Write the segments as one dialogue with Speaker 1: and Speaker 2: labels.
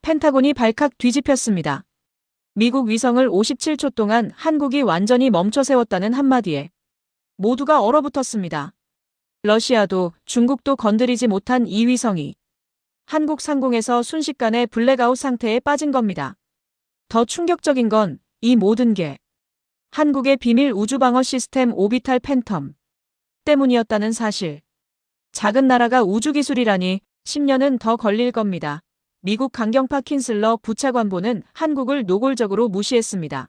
Speaker 1: 펜타곤이 발칵 뒤집혔습니다. 미국 위성을 57초 동안 한국이 완전히 멈춰 세웠다는 한마디에 모두가 얼어붙었습니다. 러시아도 중국도 건드리지 못한 이 위성이 한국 상공에서 순식간에 블랙아웃 상태에 빠진 겁니다. 더 충격적인 건 이 모든 게 한국의 비밀 우주방어 시스템 오비탈 팬텀 때문이었다는 사실. 작은 나라가 우주기술이라니 10년은 더 걸릴 겁니다. 미국 강경파 킨슬러 부차관보는 한국을 노골적으로 무시했습니다.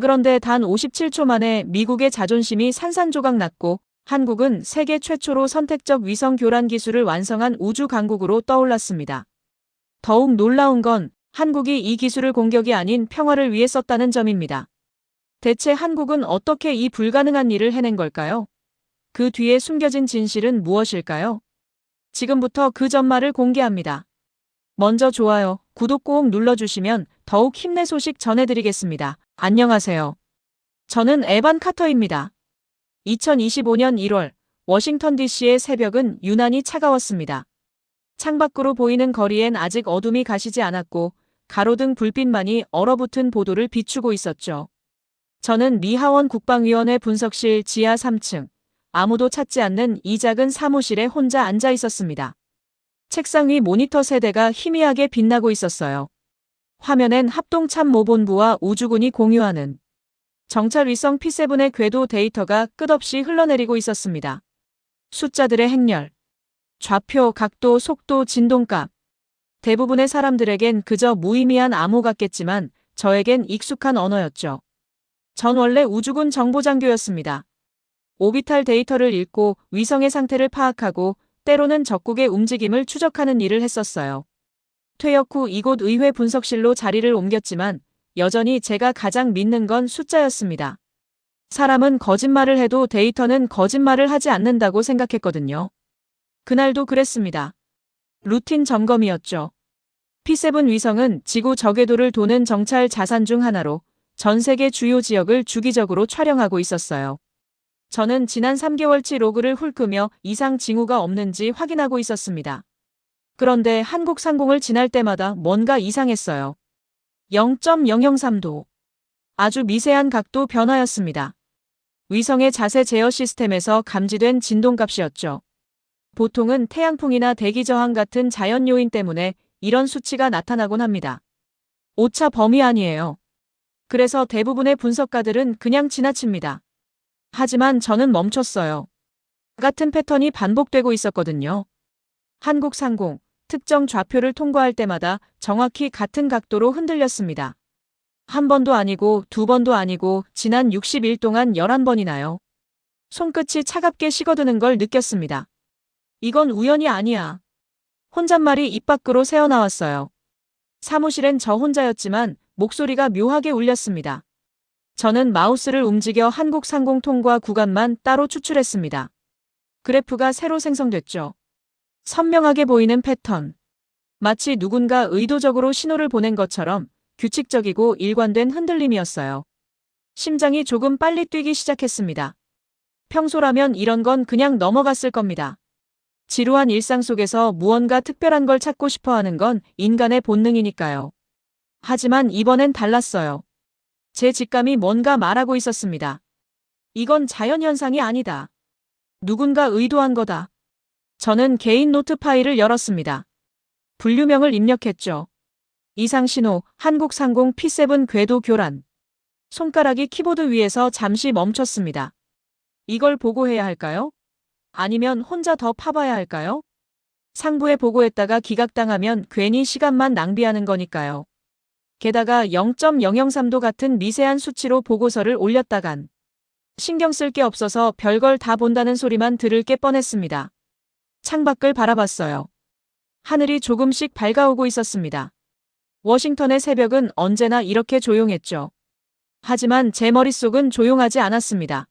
Speaker 1: 그런데 단 57초 만에 미국의 자존심이 산산조각 났고 한국은 세계 최초로 선택적 위성 교란 기술을 완성한 우주 강국으로 떠올랐습니다. 더욱 놀라운 건 한국이 이 기술을 공격이 아닌 평화를 위해 썼다는 점입니다. 대체 한국은 어떻게 이 불가능한 일을 해낸 걸까요? 그 뒤에 숨겨진 진실은 무엇일까요? 지금부터 그 전말을 공개합니다. 먼저 좋아요, 구독 꼭 눌러주시면 더욱 힘내 소식 전해드리겠습니다. 안녕하세요. 저는 에반 카터입니다. 2025년 1월 워싱턴 DC의 새벽은 유난히 차가웠습니다. 창밖으로 보이는 거리엔 아직 어둠이 가시지 않았고 가로등 불빛만이 얼어붙은 보도를 비추고 있었죠. 저는 미 하원 국방위원회 분석실 지하 3층, 아무도 찾지 않는 이 작은 사무실에 혼자 앉아 있었습니다. 책상 위 모니터 세대가 희미하게 빛나고 있었어요. 화면엔 합동참모본부와 우주군이 공유하는 정찰 위성 P7의 궤도 데이터가 끝없이 흘러내리고 있었습니다. 숫자들의 행렬, 좌표, 각도, 속도, 진동값. 대부분의 사람들에겐 그저 무의미한 암호 같겠지만 저에겐 익숙한 언어였죠. 전 원래 우주군 정보장교였습니다. 오비탈 데이터를 읽고 위성의 상태를 파악하고 때로는 적국의 움직임을 추적하는 일을 했었어요. 퇴역 후 이곳 의회 분석실로 자리를 옮겼지만 여전히 제가 가장 믿는 건 숫자였습니다. 사람은 거짓말을 해도 데이터는 거짓말을 하지 않는다고 생각했거든요. 그날도 그랬습니다. 루틴 점검이었죠. P7 위성은 지구 저궤도를 도는 정찰 자산 중 하나로 전 세계 주요 지역을 주기적으로 촬영하고 있었어요. 저는 지난 3개월치 로그를 훑으며 이상 징후가 없는지 확인하고 있었습니다. 그런데 한국 상공을 지날 때마다 뭔가 이상했어요. 0.003도. 아주 미세한 각도 변화였습니다. 위성의 자세 제어 시스템에서 감지된 진동값이었죠. 보통은 태양풍이나 대기 저항 같은 자연 요인 때문에 이런 수치가 나타나곤 합니다. 오차 범위 아니에요. 그래서 대부분의 분석가들은 그냥 지나칩니다. 하지만 저는 멈췄어요. 같은 패턴이 반복되고 있었거든요. 한국 상공, 특정 좌표를 통과할 때마다 정확히 같은 각도로 흔들렸습니다. 한 번도 아니고 두 번도 아니고 지난 60일 동안 11번이나요. 손끝이 차갑게 식어드는 걸 느꼈습니다. 이건 우연이 아니야. 혼잣말이 입 밖으로 새어나왔어요. 사무실엔 저 혼자였지만 목소리가 묘하게 울렸습니다. 저는 마우스를 움직여 한국 상공 통과 구간만 따로 추출했습니다. 그래프가 새로 생성됐죠. 선명하게 보이는 패턴. 마치 누군가 의도적으로 신호를 보낸 것처럼 규칙적이고 일관된 흔들림이었어요. 심장이 조금 빨리 뛰기 시작했습니다. 평소라면 이런 건 그냥 넘어갔을 겁니다. 지루한 일상 속에서 무언가 특별한 걸 찾고 싶어 하는 건 인간의 본능이니까요. 하지만 이번엔 달랐어요. 제 직감이 뭔가 말하고 있었습니다. 이건 자연현상이 아니다. 누군가 의도한 거다. 저는 개인 노트 파일을 열었습니다. 분류명을 입력했죠. 이상 신호, 한국 상공 P7 궤도 교란. 손가락이 키보드 위에서 잠시 멈췄습니다. 이걸 보고해야 할까요? 아니면 혼자 더 파봐야 할까요? 상부에 보고했다가 기각당하면 괜히 시간만 낭비하는 거니까요. 게다가 0.003도 같은 미세한 수치로 보고서를 올렸다간 신경 쓸 게 없어서 별걸 다 본다는 소리만 들을 게 뻔했습니다. 창밖을 바라봤어요. 하늘이 조금씩 밝아오고 있었습니다. 워싱턴의 새벽은 언제나 이렇게 조용했죠. 하지만 제 머릿속은 조용하지 않았습니다.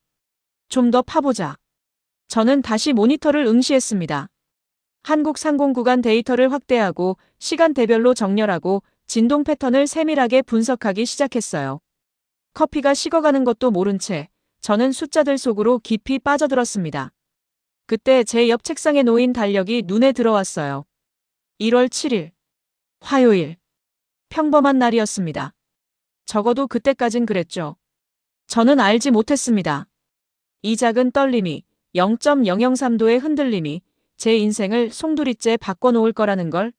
Speaker 1: 좀 더 파보자. 저는 다시 모니터를 응시했습니다. 한국 상공 구간 데이터를 확대하고 시간대별로 정렬하고 진동 패턴을 세밀하게 분석하기 시작했어요. 커피가 식어가는 것도 모른 채 저는 숫자들 속으로 깊이 빠져들었습니다. 그때 제 옆 책상에 놓인 달력이 눈에 들어왔어요. 1월 7일. 화요일. 평범한 날이었습니다. 적어도 그때까진 그랬죠. 저는 알지 못했습니다. 이 작은 떨림이 0.003도의 흔들림이 제 인생을 송두리째 바꿔놓을 거라는 걸.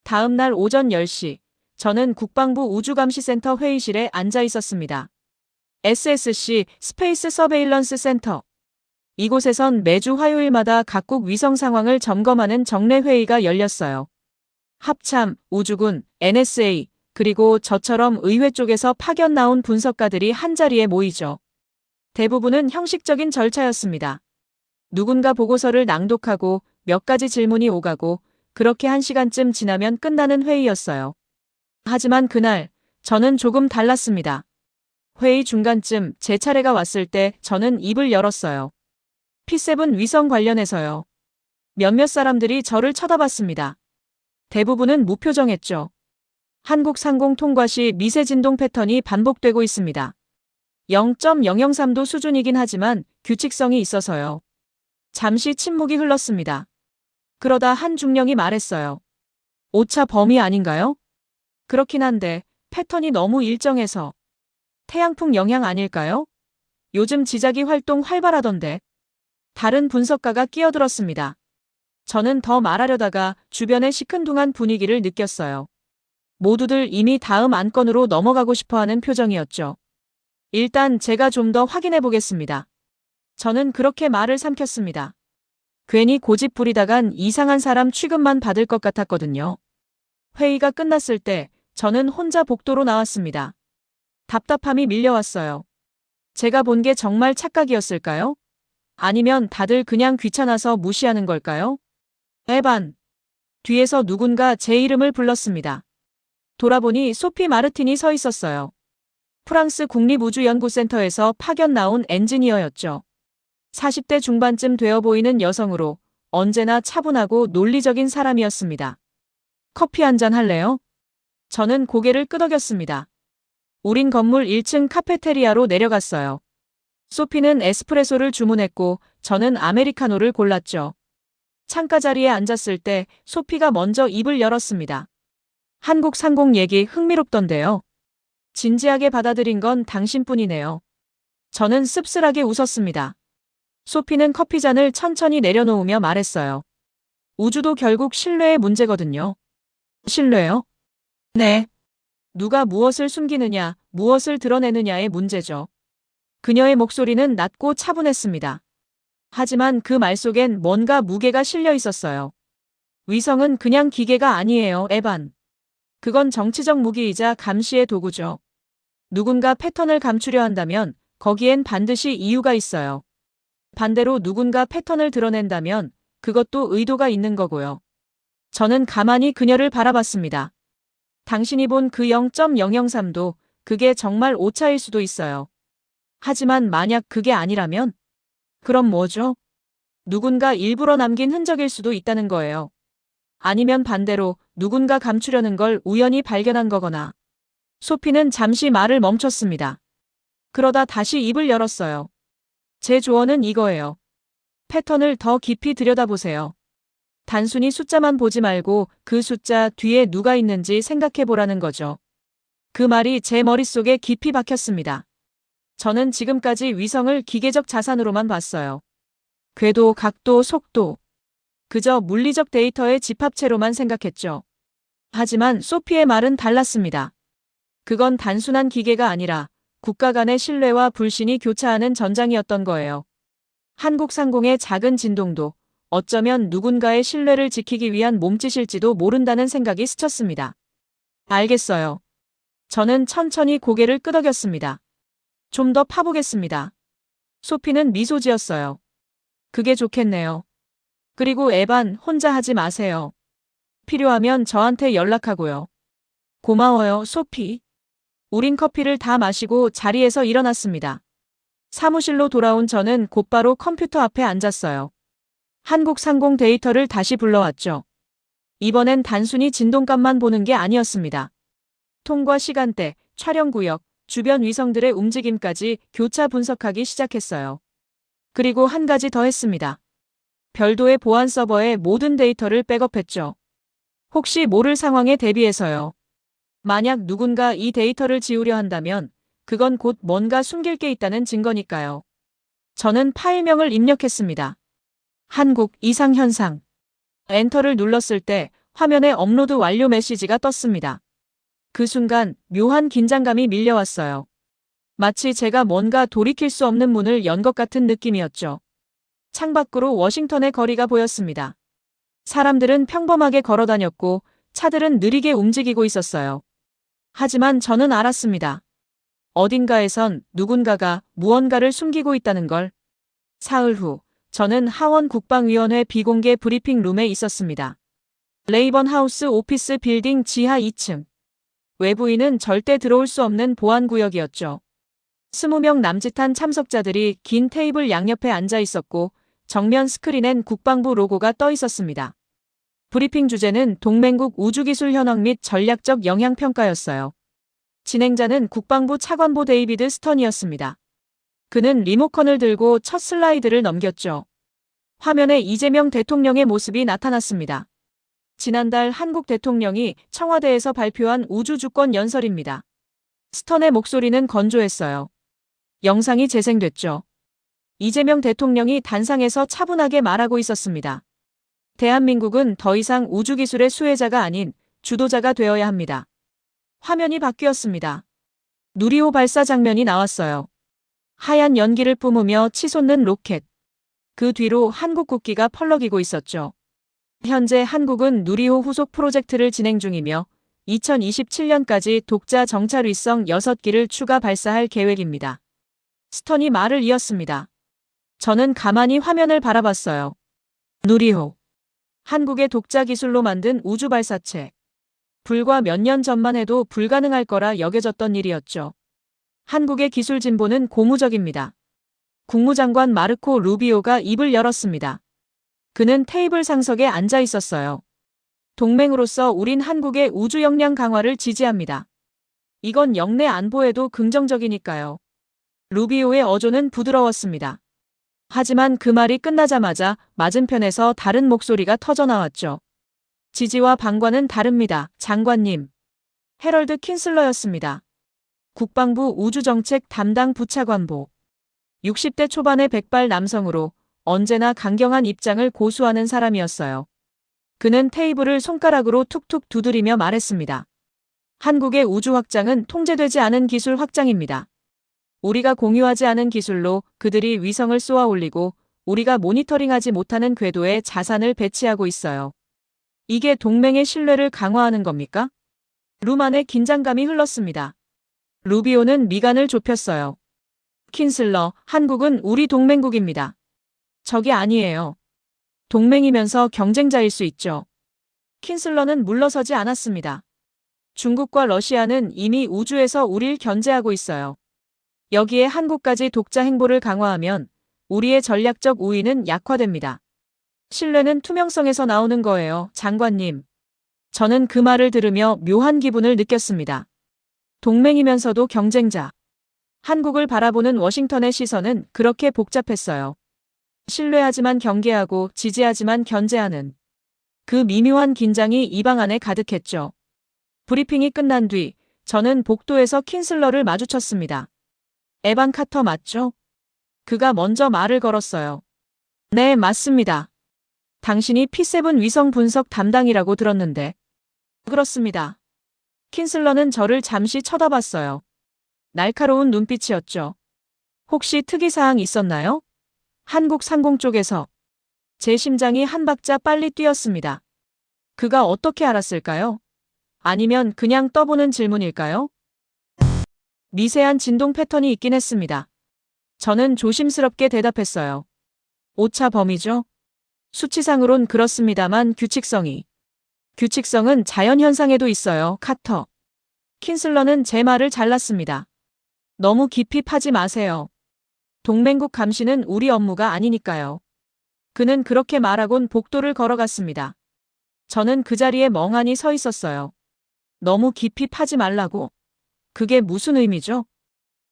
Speaker 1: 다음 날 오전 10시 저는 국방부 우주감시센터 회의실에 앉아 있었습니다. SSC 스페이스 서베일런스 센터. 이곳에선 매주 화요일마다 각국 위성 상황을 점검하는 정례 회의가 열렸어요. 합참, 우주군, NSA, 그리고 저처럼 의회 쪽에서 파견 나온 분석가들이 한자리에 모이죠. 대부분은 형식적인 절차였습니다. 누군가 보고서를 낭독하고 몇 가지 질문이 오가고 그렇게 1시간쯤 지나면 끝나는 회의였어요. 하지만 그날 저는 조금 달랐습니다. 회의 중간쯤 제 차례가 왔을 때 저는 입을 열었어요. P7 위성 관련해서요. 몇몇 사람들이 저를 쳐다봤습니다. 대부분은 무표정했죠. 한국 상공 통과 시 미세 진동 패턴이 반복되고 있습니다. 0.003도 수준이긴 하지만 규칙성이 있어서요. 잠시 침묵이 흘렀습니다. 그러다 한 중령이 말했어요. 오차 범위 아닌가요? 그렇긴 한데 패턴이 너무 일정해서. 태양풍 영향 아닐까요? 요즘 지자기 활동 활발하던데. 다른 분석가가 끼어들었습니다. 저는 더 말하려다가 주변의 시큰둥한 분위기를 느꼈어요. 모두들 이미 다음 안건으로 넘어가고 싶어하는 표정이었죠. 일단 제가 좀 더 확인해 보겠습니다. 저는 그렇게 말을 삼켰습니다. 괜히 고집 부리다간 이상한 사람 취급만 받을 것 같았거든요. 회의가 끝났을 때 저는 혼자 복도로 나왔습니다. 답답함이 밀려왔어요. 제가 본 게 정말 착각이었을까요? 아니면 다들 그냥 귀찮아서 무시하는 걸까요? 에반. 뒤에서 누군가 제 이름을 불렀습니다. 돌아보니 소피 마르틴이 서 있었어요. 프랑스 국립우주연구센터에서 파견 나온 엔지니어였죠. 40대 중반쯤 되어 보이는 여성으로 언제나 차분하고 논리적인 사람이었습니다. 커피 한잔 할래요? 저는 고개를 끄덕였습니다. 우린 건물 1층 카페테리아로 내려갔어요. 소피는 에스프레소를 주문했고 저는 아메리카노를 골랐죠. 창가 자리에 앉았을 때 소피가 먼저 입을 열었습니다. 한국 상공 얘기 흥미롭던데요. 진지하게 받아들인 건 당신뿐이네요. 저는 씁쓸하게 웃었습니다. 소피는 커피잔을 천천히 내려놓으며 말했어요. 우주도 결국 신뢰의 문제거든요. 신뢰요? 네. 누가 무엇을 숨기느냐, 무엇을 드러내느냐의 문제죠. 그녀의 목소리는 낮고 차분했습니다. 하지만 그 말 속엔 뭔가 무게가 실려 있었어요. 위성은 그냥 기계가 아니에요, 에반. 그건 정치적 무기이자 감시의 도구죠. 누군가 패턴을 감추려 한다면 거기엔 반드시 이유가 있어요. 반대로 누군가 패턴을 드러낸다면 그것도 의도가 있는 거고요. 저는 가만히 그녀를 바라봤습니다. 당신이 본 그 0.003도 그게 정말 오차일 수도 있어요. 하지만 만약 그게 아니라면? 그럼 뭐죠? 누군가 일부러 남긴 흔적일 수도 있다는 거예요. 아니면 반대로 누군가 감추려는 걸 우연히 발견한 거거나. 소피는 잠시 말을 멈췄습니다. 그러다 다시 입을 열었어요. 제 조언은 이거예요. 패턴을 더 깊이 들여다보세요. 단순히 숫자만 보지 말고 그 숫자 뒤에 누가 있는지 생각해 보라는 거죠. 그 말이 제 머릿속에 깊이 박혔습니다. 저는 지금까지 위성을 기계적 자산으로만 봤어요. 궤도, 각도, 속도. 그저 물리적 데이터의 집합체로만 생각했죠. 하지만 소피의 말은 달랐습니다. 그건 단순한 기계가 아니라 국가 간의 신뢰와 불신이 교차하는 전장이었던 거예요. 한국 상공의 작은 진동도 어쩌면 누군가의 신뢰를 지키기 위한 몸짓일지도 모른다는 생각이 스쳤습니다. 알겠어요. 저는 천천히 고개를 끄덕였습니다. 좀 더 파보겠습니다. 소피는 미소 지었어요. 그게 좋겠네요. 그리고 에반, 혼자 하지 마세요. 필요하면 저한테 연락하고요. 고마워요, 소피. 우린 커피를 다 마시고 자리에서 일어났습니다. 사무실로 돌아온 저는 곧바로 컴퓨터 앞에 앉았어요. 한국 상공 데이터를 다시 불러왔죠. 이번엔 단순히 진동값만 보는 게 아니었습니다. 통과 시간대, 촬영 구역, 주변 위성들의 움직임까지 교차 분석하기 시작했어요. 그리고 한 가지 더 했습니다. 별도의 보안 서버에 모든 데이터를 백업했죠. 혹시 모를 상황에 대비해서요. 만약 누군가 이 데이터를 지우려 한다면 그건 곧 뭔가 숨길 게 있다는 증거니까요. 저는 파일명을 입력했습니다. 한국 이상현상. 엔터를 눌렀을 때 화면에 업로드 완료 메시지가 떴습니다. 그 순간 묘한 긴장감이 밀려왔어요. 마치 제가 뭔가 돌이킬 수 없는 문을 연 것 같은 느낌이었죠. 창밖으로 워싱턴의 거리가 보였습니다. 사람들은 평범하게 걸어다녔고 차들은 느리게 움직이고 있었어요. 하지만 저는 알았습니다. 어딘가에선 누군가가 무언가를 숨기고 있다는 걸. 사흘 후 저는 하원 국방위원회 비공개 브리핑 룸에 있었습니다. 레이번 하우스 오피스 빌딩 지하 2층. 외부인은 절대 들어올 수 없는 보안구역이었죠. 20명 남짓한 참석자들이 긴 테이블 양옆에 앉아 있었고 정면 스크린엔 국방부 로고가 떠 있었습니다. 브리핑 주제는 동맹국 우주기술 현황 및 전략적 영향평가였어요. 진행자는 국방부 차관보 데이비드 스턴이었습니다. 그는 리모컨을 들고 첫 슬라이드를 넘겼죠. 화면에 이재명 대통령의 모습이 나타났습니다. 지난달 한국 대통령이 청와대에서 발표한 우주주권 연설입니다. 스턴의 목소리는 건조했어요. 영상이 재생됐죠. 이재명 대통령이 단상에서 차분하게 말하고 있었습니다. 대한민국은 더 이상 우주기술의 수혜자가 아닌 주도자가 되어야 합니다. 화면이 바뀌었습니다. 누리호 발사 장면이 나왔어요. 하얀 연기를 뿜으며 치솟는 로켓. 그 뒤로 한국 국기가 펄럭이고 있었죠. 현재 한국은 누리호 후속 프로젝트를 진행 중이며 2027년까지 독자 정찰 위성 6기를 추가 발사할 계획입니다. 스턴이 말을 이었습니다. 저는 가만히 화면을 바라봤어요. 누리호. 한국의 독자 기술로 만든 우주 발사체. 불과 몇 년 전만 해도 불가능할 거라 여겨졌던 일이었죠. 한국의 기술 진보는 고무적입니다. 국무장관 마르코 루비오가 입을 열었습니다. 그는 테이블 상석에 앉아 있었어요. 동맹으로서 우린 한국의 우주 역량 강화를 지지합니다. 이건 영내 안보에도 긍정적이니까요. 루비오의 어조는 부드러웠습니다. 하지만 그 말이 끝나자마자 맞은편에서 다른 목소리가 터져나왔죠. 지지와 방관은 다릅니다, 장관님. 해럴드 킨슬러였습니다. 국방부 우주정책 담당 부차관보. 60대 초반의 백발 남성으로 언제나 강경한 입장을 고수하는 사람이었어요. 그는 테이블을 손가락으로 툭툭 두드리며 말했습니다. 한국의 우주 확장은 통제되지 않은 기술 확장입니다. 우리가 공유하지 않은 기술로 그들이 위성을 쏘아 올리고 우리가 모니터링하지 못하는 궤도에 자산을 배치하고 있어요. 이게 동맹의 신뢰를 강화하는 겁니까? 룸 안에 긴장감이 흘렀습니다. 루비오는 미간을 좁혔어요. 킨슬러, 한국은 우리 동맹국입니다. 적이 아니에요. 동맹이면서 경쟁자일 수 있죠. 킨슬러는 물러서지 않았습니다. 중국과 러시아는 이미 우주에서 우릴 견제하고 있어요. 여기에 한국까지 독자 행보를 강화하면 우리의 전략적 우위는 약화됩니다. 신뢰는 투명성에서 나오는 거예요, 장관님. 저는 그 말을 들으며 묘한 기분을 느꼈습니다. 동맹이면서도 경쟁자. 한국을 바라보는 워싱턴의 시선은 그렇게 복잡했어요. 신뢰하지만 경계하고 지지하지만 견제하는 그 미묘한 긴장이 입안 안에 가득했죠. 브리핑이 끝난 뒤 저는 복도에서 킨슬러를 마주쳤습니다. 에반 카터 맞죠? 그가 먼저 말을 걸었어요. 네, 맞습니다. 당신이 P7 위성 분석 담당이라고 들었는데. 그렇습니다. 킨슬러는 저를 잠시 쳐다봤어요. 날카로운 눈빛이었죠. 혹시 특이사항 있었나요? 한국 상공 쪽에서. 제 심장이 한 박자 빨리 뛰었습니다. 그가 어떻게 알았을까요? 아니면 그냥 떠보는 질문일까요? 미세한 진동 패턴이 있긴 했습니다. 저는 조심스럽게 대답했어요. 오차 범위죠? 수치상으론 그렇습니다만 규칙성은 자연현상에도 있어요, 카터. 킨슬러는 제 말을 잘랐습니다. 너무 깊이 파지 마세요. 동맹국 감시는 우리 업무가 아니니까요. 그는 그렇게 말하곤 복도를 걸어갔습니다. 저는 그 자리에 멍하니 서 있었어요. 너무 깊이 파지 말라고. 그게 무슨 의미죠?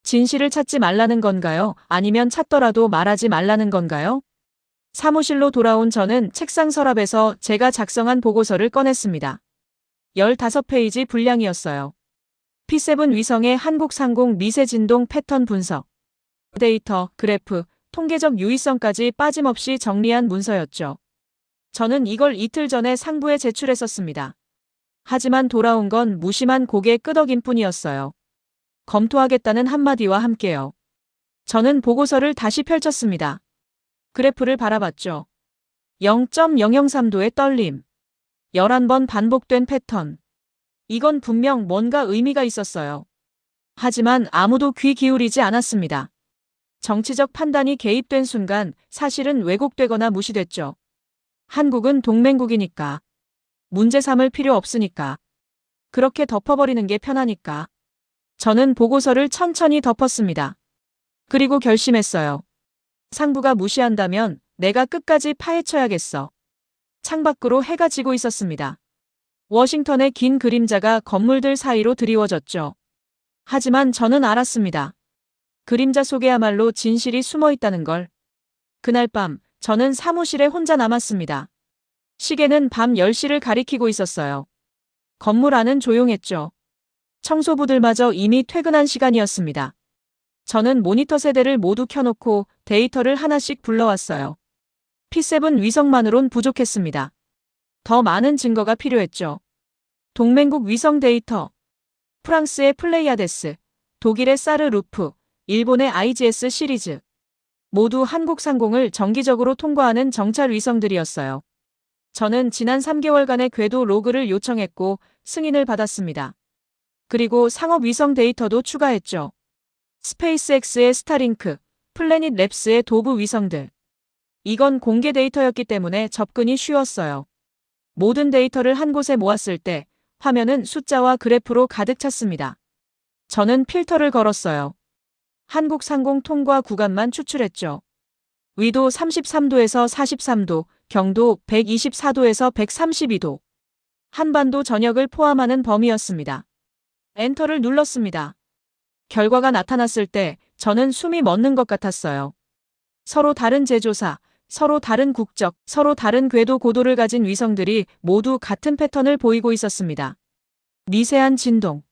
Speaker 1: 진실을 찾지 말라는 건가요? 아니면 찾더라도 말하지 말라는 건가요? 사무실로 돌아온 저는 책상 서랍에서 제가 작성한 보고서를 꺼냈습니다. 15페이지 분량이었어요. P7 위성의 한국 상공 미세 진동 패턴 분석. 데이터, 그래프, 통계적 유의성까지 빠짐없이 정리한 문서였죠. 저는 이걸 이틀 전에 상부에 제출했었습니다. 하지만 돌아온 건 무심한 고개 끄덕임 뿐이었어요. 검토하겠다는 한마디와 함께요. 저는 보고서를 다시 펼쳤습니다. 그래프를 바라봤죠. 0.003도의 떨림. 11번 반복된 패턴. 이건 분명 뭔가 의미가 있었어요. 하지만 아무도 귀 기울이지 않았습니다. 정치적 판단이 개입된 순간 사실은 왜곡되거나 무시됐죠. 한국은 동맹국이니까. 문제 삼을 필요 없으니까. 그렇게 덮어버리는 게 편하니까. 저는 보고서를 천천히 덮었습니다. 그리고 결심했어요. 상부가 무시한다면 내가 끝까지 파헤쳐야겠어. 창밖으로 해가 지고 있었습니다. 워싱턴의 긴 그림자가 건물들 사이로 드리워졌죠. 하지만 저는 알았습니다. 그림자 속에야말로 진실이 숨어 있다는 걸. 그날 밤 저는 사무실에 혼자 남았습니다. 시계는 밤 10시를 가리키고 있었어요. 건물 안은 조용했죠. 청소부들마저 이미 퇴근한 시간이었습니다. 저는 모니터 세대를 모두 켜놓고 데이터를 하나씩 불러왔어요. P7 위성만으론 부족했습니다. 더 많은 증거가 필요했죠. 동맹국 위성 데이터. 프랑스의 플레이아데스, 독일의 사르루프, 일본의 IGS 시리즈. 모두 한국 상공을 정기적으로 통과하는 정찰 위성들이었어요. 저는 지난 3개월간의 궤도 로그를 요청했고 승인을 받았습니다. 그리고 상업 위성 데이터도 추가했죠. 스페이스X의 스타링크, 플래닛 랩스의 도브 위성들. 이건 공개 데이터였기 때문에 접근이 쉬웠어요. 모든 데이터를 한 곳에 모았을 때 화면은 숫자와 그래프로 가득 찼습니다. 저는 필터를 걸었어요. 한국 상공 통과 구간만 추출했죠. 위도 33도에서 43도, 경도 124도에서 132도. 한반도 전역을 포함하는 범위였습니다. 엔터를 눌렀습니다. 결과가 나타났을 때 저는 숨이 멎는 것 같았어요. 서로 다른 제조사, 서로 다른 국적, 서로 다른 궤도 고도를 가진 위성들이 모두 같은 패턴을 보이고 있었습니다. 미세한 진동.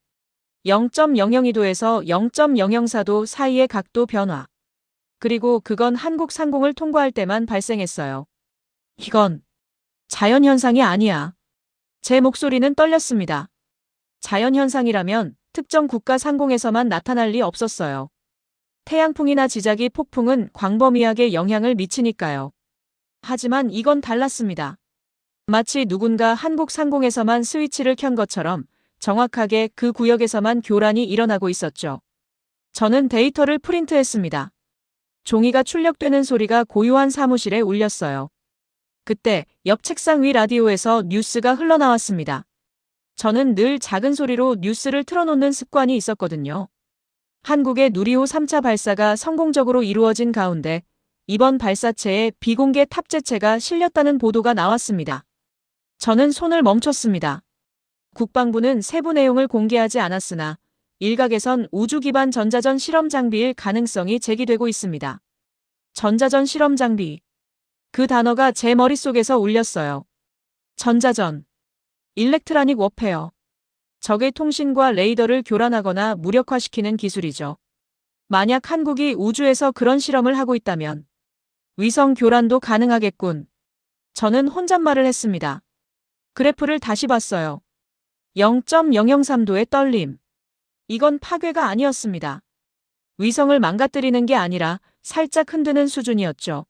Speaker 1: 0.002도에서 0.004도 사이의 각도 변화. 그리고 그건 한국 상공을 통과할 때만 발생했어요. 이건 자연현상이 아니야. 제 목소리는 떨렸습니다. 자연현상이라면 특정 국가 상공에서만 나타날 리 없었어요. 태양풍이나 지자기 폭풍은 광범위하게 영향을 미치니까요. 하지만 이건 달랐습니다. 마치 누군가 한국 상공에서만 스위치를 켠 것처럼 정확하게 그 구역에서만 교란이 일어나고 있었죠. 저는 데이터를 프린트했습니다. 종이가 출력되는 소리가 고요한 사무실에 울렸어요. 그때 옆 책상 위 라디오에서 뉴스가 흘러나왔습니다. 저는 늘 작은 소리로 뉴스를 틀어놓는 습관이 있었거든요. 한국의 누리호 3차 발사가 성공적으로 이루어진 가운데 이번 발사체에 비공개 탑재체가 실렸다는 보도가 나왔습니다. 저는 손을 멈췄습니다. 국방부는 세부 내용을 공개하지 않았으나 일각에선 우주 기반 전자전 실험 장비일 가능성이 제기되고 있습니다. 전자전 실험 장비. 그 단어가 제 머릿속에서 울렸어요. 전자전. 일렉트라닉 워페어. 적의 통신과 레이더를 교란하거나 무력화시키는 기술이죠. 만약 한국이 우주에서 그런 실험을 하고 있다면 위성 교란도 가능하겠군. 저는 혼잣말을 했습니다. 그래프를 다시 봤어요. 0.003도의 떨림. 이건 파괴가 아니었습니다. 위성을 망가뜨리는 게 아니라 살짝 흔드는 수준이었죠.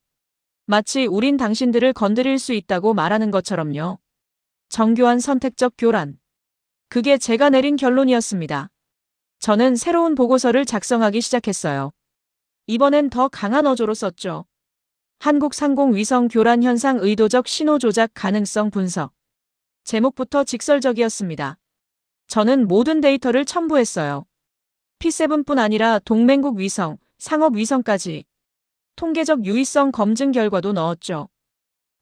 Speaker 1: 마치 우린 당신들을 건드릴 수 있다고 말하는 것처럼요. 정교한 선택적 교란. 그게 제가 내린 결론이었습니다. 저는 새로운 보고서를 작성하기 시작했어요. 이번엔 더 강한 어조로 썼죠. 한국 상공 위성 교란 현상 의도적 신호 조작 가능성 분석. 제목부터 직설적이었습니다. 저는 모든 데이터를 첨부했어요. P7뿐 아니라 동맹국 위성, 상업 위성까지. 통계적 유의성 검증 결과도 넣었죠.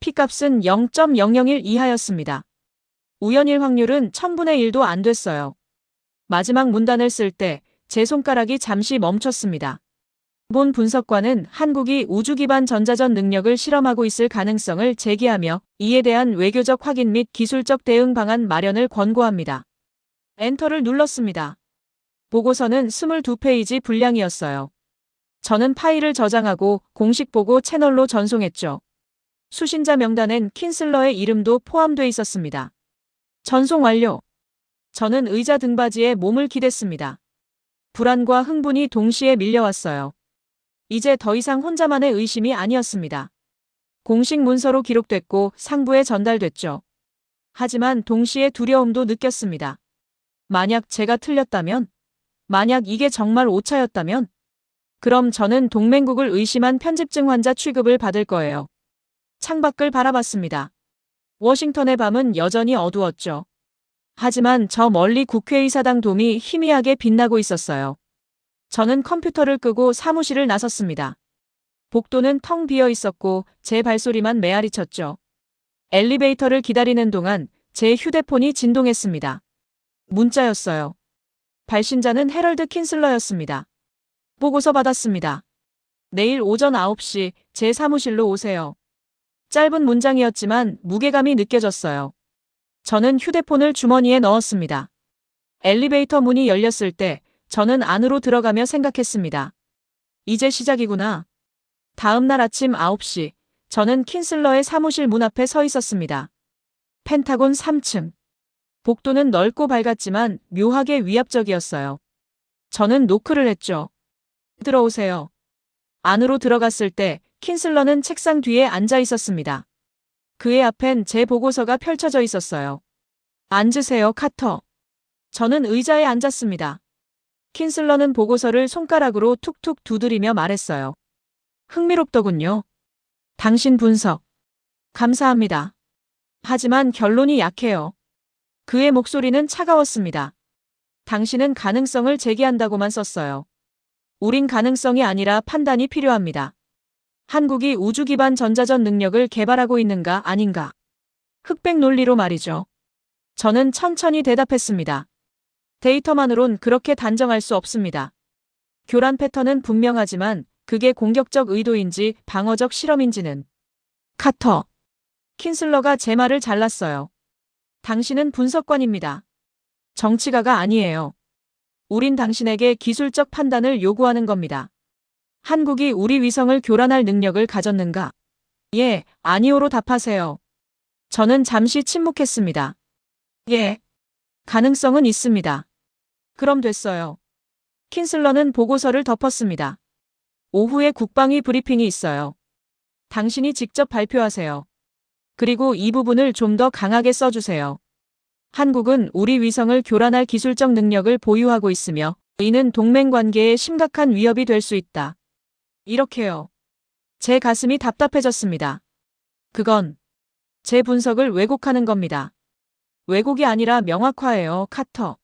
Speaker 1: P값은 0.001 이하였습니다. 우연일 확률은 1000분의 1도 안 됐어요. 마지막 문단을 쓸 때 제 손가락이 잠시 멈췄습니다. 본 분석관은 한국이 우주 기반 전자전 능력을 실험하고 있을 가능성을 제기하며 이에 대한 외교적 확인 및 기술적 대응 방안 마련을 권고합니다. 엔터를 눌렀습니다. 보고서는 22페이지 분량이었어요. 저는 파일을 저장하고 공식 보고 채널로 전송했죠. 수신자 명단엔 킨슬러의 이름도 포함돼 있었습니다. 전송 완료. 저는 의자 등받이에 몸을 기댔습니다. 불안과 흥분이 동시에 밀려왔어요. 이제 더 이상 혼자만의 의심이 아니었습니다. 공식 문서로 기록됐고 상부에 전달됐죠. 하지만 동시에 두려움도 느꼈습니다. 만약 제가 틀렸다면? 만약 이게 정말 오차였다면? 그럼 저는 동맹국을 의심한 편집증 환자 취급을 받을 거예요. 창밖을 바라봤습니다. 워싱턴의 밤은 여전히 어두웠죠. 하지만 저 멀리 국회의사당 돔이 희미하게 빛나고 있었어요. 저는 컴퓨터를 끄고 사무실을 나섰습니다. 복도는 텅 비어 있었고 제 발소리만 메아리 쳤죠. 엘리베이터를 기다리는 동안 제 휴대폰이 진동했습니다. 문자였어요. 발신자는 해럴드 킨슬러였습니다. 보고서 받았습니다. 내일 오전 9시 제 사무실로 오세요. 짧은 문장이었지만 무게감이 느껴졌어요. 저는 휴대폰을 주머니에 넣었습니다. 엘리베이터 문이 열렸을 때 저는 안으로 들어가며 생각했습니다. 이제 시작이구나. 다음 날 아침 9시 저는 킨슬러의 사무실 문 앞에 서 있었습니다. 펜타곤 3층. 복도는 넓고 밝았지만 묘하게 위압적이었어요. 저는 노크를 했죠. 들어오세요. 안으로 들어갔을 때 킨슬러는 책상 뒤에 앉아 있었습니다. 그의 앞엔 제 보고서가 펼쳐져 있었어요. 앉으세요, 카터. 저는 의자에 앉았습니다. 킨슬러는 보고서를 손가락으로 툭툭 두드리며 말했어요. 흥미롭더군요. 당신 분석. 감사합니다. 하지만 결론이 약해요. 그의 목소리는 차가웠습니다. 당신은 가능성을 제기한다고만 썼어요. 우린 가능성이 아니라 판단이 필요합니다. 한국이 우주 기반 전자전 능력을 개발하고 있는가 아닌가. 흑백 논리로 말이죠. 저는 천천히 대답했습니다. 데이터만으론 그렇게 단정할 수 없습니다. 교란 패턴은 분명하지만 그게 공격적 의도인지 방어적 실험인지는. 카터. 킨슬러가 제 말을 잘랐어요. 당신은 분석관입니다. 정치가가 아니에요. 우린 당신에게 기술적 판단을 요구하는 겁니다. 한국이 우리 위성을 교란할 능력을 가졌는가? 예, 아니오로 답하세요. 저는 잠시 침묵했습니다. 예, 가능성은 있습니다. 그럼 됐어요. 킨슬러는 보고서를 덮었습니다. 오후에 국방위 브리핑이 있어요. 당신이 직접 발표하세요. 그리고 이 부분을 좀 더 강하게 써주세요. 한국은 우리 위성을 교란할 기술적 능력을 보유하고 있으며 이는 동맹 관계에 심각한 위협이 될 수 있다. 이렇게요. 제 가슴이 답답해졌습니다. 그건 제 분석을 왜곡하는 겁니다. 왜곡이 아니라 명확화예요, 카터.